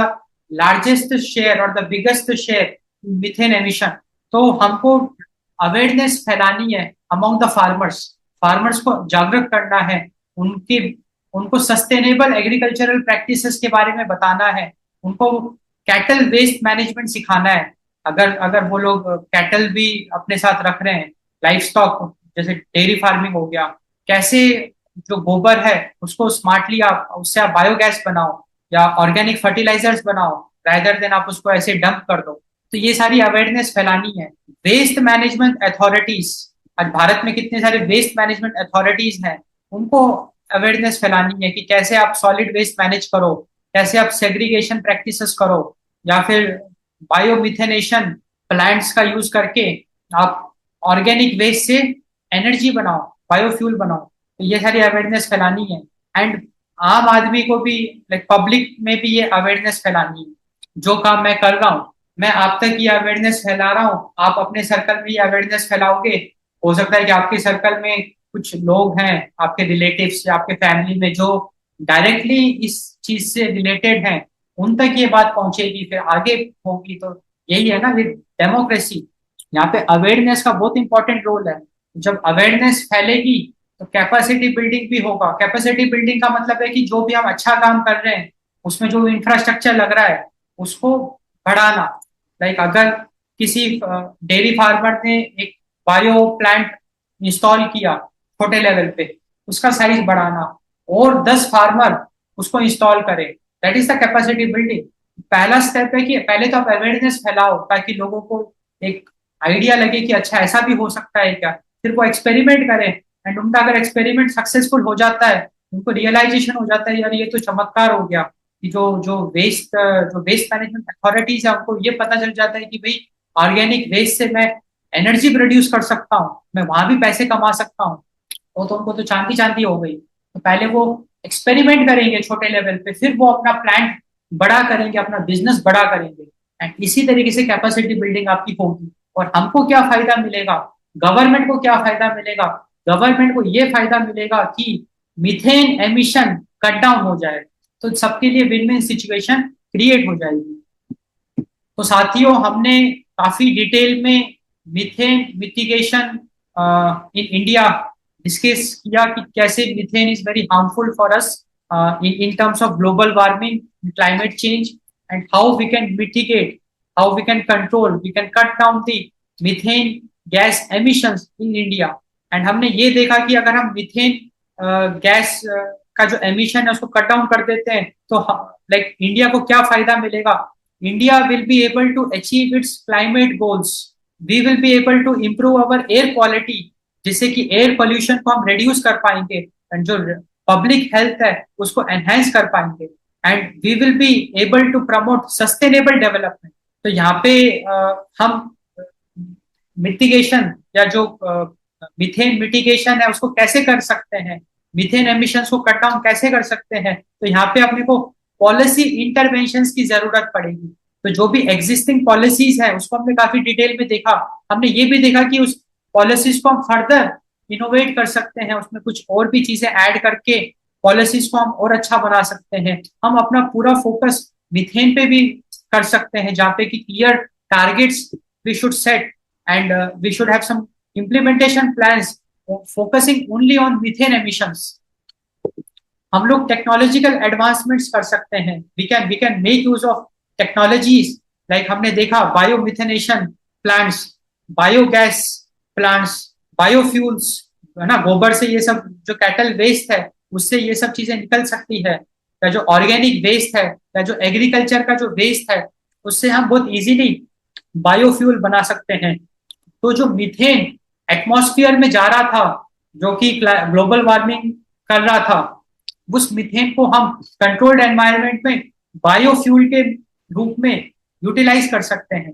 largest share और the biggest share methane emission. तो हमको awareness फैलानी है among the farmers, farmers को जागरूक करना है, उनको सस्टेनेबल एग्रीकल्चरल प्रैक्टिसेस के बारे में बताना है, उनको कैटल वेस्ट मैनेजमेंट सिखाना है। अगर वो लोग कैटल भी अपने साथ रख रहे हैं, लाइफ स्टॉक, जैसे डेयरी फार्मिंग हो गया, कैसे जो गोबर है उसको स्मार्टली आप उससे आप बायोगैस बनाओ या ऑर्गेनिक फर्टिलाइजर्स बनाओ, रादर देन आप उसको ऐसे डंप कर दो। तो ये सारी अवेयरनेस फैलानी है। वेस्ट मैनेजमेंट अथॉरिटीज, आज भारत में कितने सारे वेस्ट मैनेजमेंट अथॉरिटीज हैं, उनको अवेयरनेस फैलानी है कि कैसे आप सॉलिड वेस्ट मैनेज करो, कैसे आप सेग्रीगेशन प्रैक्टिसेस करो, या फिर बायोमिथेनेशन प्लांट्स का यूज करके आप ऑर्गेनिक वेस्ट से एनर्जी बनाओ, बायोफ्यूल बनाओ। तो ये सारी अवेयरनेस फैलानी है। एंड आम आदमी को भी, लाइक पब्लिक में भी ये अवेयरनेस फैलानी है। जो काम मैं कर रहा हूँ, मैं आप तक ये अवेयरनेस फैला रहा हूँ, आप अपने सर्कल में ये अवेयरनेस फैलाओगे। हो सकता है कि आपके सर्कल में कुछ लोग हैं, आपके रिलेटिव्स या आपके फैमिली में, जो डायरेक्टली इस चीज से रिलेटेड हैं, उन तक ये बात पहुंचेगी, फिर आगे होगी। तो यही है ना विद डेमोक्रेसी, यहाँ पे अवेयरनेस का बहुत इंपॉर्टेंट रोल है। जब अवेयरनेस फैलेगी तो कैपेसिटी बिल्डिंग भी होगा। कैपेसिटी बिल्डिंग का मतलब है कि जो भी हम अच्छा काम कर रहे हैं, उसमें जो इंफ्रास्ट्रक्चर लग रहा है उसको बढ़ाना। लाइक अगर किसी डेयरी फार्मर ने एक बायो प्लांट इंस्टॉल किया छोटे लेवल पे, उसका साइज बढ़ाना, और 10 फार्मर उसको इंस्टॉल करें। That is the capacity building. पहला स्टेप है कि पहले तो आप अवेयरनेस फैलाओ ताकि लोगों को एक आइडिया लगे कि अच्छा ऐसा भी हो सकता है क्या। फिर वो एक्सपेरिमेंट करें, एंड उनका अगर एक्सपेरिमेंट सक्सेसफुल हो जाता है, उनको रियलाइजेशन हो जाता है यार ये तो चमत्कार हो गया, कि जो वेस्ट मैनेजमेंट अथॉरिटीज है उनको ये पता चल जाता है कि भाई ऑर्गेनिक वेस्ट से मैं एनर्जी प्रोड्यूस कर सकता हूँ, मैं वहां भी पैसे कमा सकता हूँ। वो तो उनको तो चांदी चांदी हो गई। तो पहले वो एक्सपेरिमेंट करेंगे छोटे लेवल पे, फिर वो अपना प्लांट बड़ा करेंगे, अपना बिजनेस बड़ा करेंगे। एंड इसी तरीके से कैपेसिटी बिल्डिंग आपकी होगी। और हमको क्या फायदा मिलेगा, गवर्नमेंट को क्या फायदा मिलेगा? गवर्नमेंट को ये फायदा मिलेगा कि मीथेन एमिशन कट डाउन हो जाए, तो सबके लिए विन विन सिचुएशन क्रिएट हो जाएगी। तो साथियों, हमने काफी डिटेल में methane mitigation in India discuss किया कि कैसे methane is very harmful for us in terms of global warming, climate change, and how we can mitigate, how we can control, we can cut down the methane gas emissions in India. And हमने ये देखा कि अगर हम methane gas का जो emission है उसको कट डाउन कर देते हैं तो लाइक इंडिया को क्या फायदा मिलेगा? India will be able to achieve its climate goals. We will be able to improve our air quality, जिससे कि एयर पोल्यूशन को हम रिड्यूस कर पाएंगे, एंड जो पब्लिक हेल्थ है उसको एनहेंस कर पाएंगे, and we will be able to promote sustainable development. तो यहाँ पे हम मिटिगेशन या जो मिथेन मिटिगेशन है उसको कैसे कर सकते हैं, मिथेन एमिशंस को कट डाउन कैसे कर सकते हैं, तो यहाँ पे अपने को पॉलिसी इंटरवेंशन की जरूरत पड़ेगी। तो जो भी एग्जिस्टिंग पॉलिसीज है उसको हमने काफी डिटेल में देखा। हमने ये भी देखा कि उस पॉलिसीज को हम फर्दर इनोवेट कर सकते हैं, उसमें कुछ और भी चीजें ऐड करके पॉलिसीज को हम और अच्छा बना सकते हैं। हम अपना पूरा फोकस मिथेन पे भी कर सकते हैं, जहाँ पे कि clear targets we should set, and we should have some implementation plans focusing only on methane emissions. हम लोग टेक्नोलॉजिकल एडवांसमेंट्स कर सकते हैं। We can make use of technologies, like हमने देखा biomethanation plants, biogas plants, biofuels, है ना, गोबर से ये सब जो कैटल वेस्ट है उससे ये सब चीजें निकल सकती है, या जो ऑर्गेनिक वेस्ट है या जो एग्रीकल्चर का जो वेस्ट है उससे हम बहुत इजीली बायोफ्यूल बना सकते हैं। तो जो मीथेन एटमॉस्फेयर में जा रहा था, जो कि ग्लोबल वार्मिंग कर रहा था, उस मीथेन को हम कंट्रोल्ड एनवायरनमेंट में बायोफ्यूल के रूप में यूटिलाइज कर सकते हैं।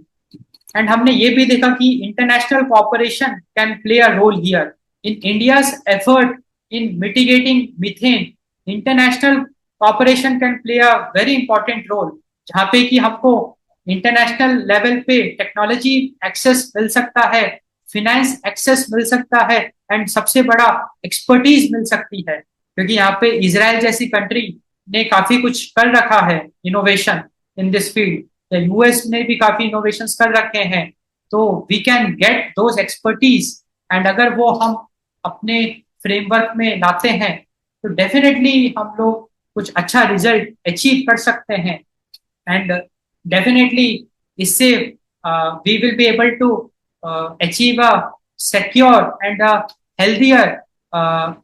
एंड हमने ये भी देखा कि international cooperation can play a role here in India's effort in mitigating methane. International cooperation can play a very important role, जहाँ पे कि हमको इंटरनेशनल लेवल पे टेक्नोलॉजी एक्सेस मिल सकता है, फिनेंस एक्सेस मिल सकता है, एंड सबसे बड़ा एक्सपर्टीज मिल सकती है, क्योंकि यहाँ पे इसराइल जैसी कंट्री ने काफी कुछ कर रखा है इनोवेशन इन दिस फील्ड, या यूएस ने भी काफी इनोवेशन कर रखे हैं। तो we can get those expertise, and अगर वो हम अपने फ्रेमवर्क में लाते हैं तो डेफिनेटली हम लोग कुछ अच्छा रिजल्ट अचीव कर सकते हैं। एंड डेफिनेटली इससे we will be able to achieve a secure and a healthier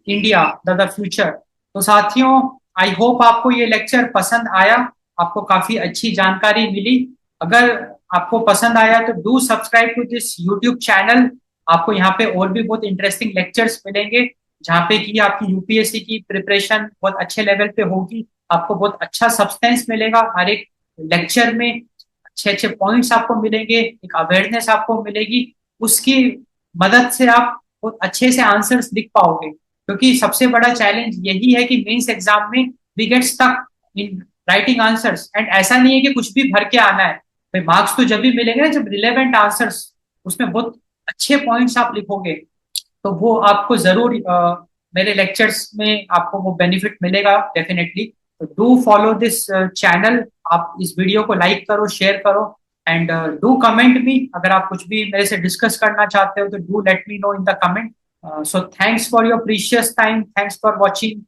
India the future. तो साथियों, आई होप आपको ये लेक्चर पसंद आया, आपको काफी अच्छी जानकारी मिली। अगर आपको पसंद आया तो do subscribe to this YouTube channel. आपको यहाँ पे और भी बहुत इंटरेस्टिंग लेक्चर्स मिलेंगे, जहाँ पे कि आपकी यूपीएससी की प्रिपरेशन बहुत अच्छे लेवल पे होगी। आपको बहुत अच्छा सब्सटेंस मिलेगा हर एक लेक्चर में, अच्छे अच्छे पॉइंट्स आपको मिलेंगे, एक अवेयरनेस आपको मिलेगी। उसकी मदद से आप बहुत अच्छे से आंसर्स लिख पाओगे, क्योंकि सबसे बड़ा चैलेंज यही है कि मेंस एग्जाम में we get stuck in writing answers. And ऐसा नहीं है कि कुछ भी भर के आना है भाई, मार्क्स तो जब भी मिलेंगे ना जब रिलेवेंट आंसर्स उसमें बहुत अच्छे पॉइंट्स आप लिखोगे, तो वो आपको जरूर मेरे लेक्चर्स में आपको वो बेनिफिट मिलेगा डेफिनेटली। तो डू फॉलो दिस चैनल, आप इस वीडियो को लाइक करो, शेयर करो, एंड डू कमेंट मी। अगर आप कुछ भी मेरे से डिस्कस करना चाहते हो तो do let me know in the comment. So thanks for your precious time. Thanks for watching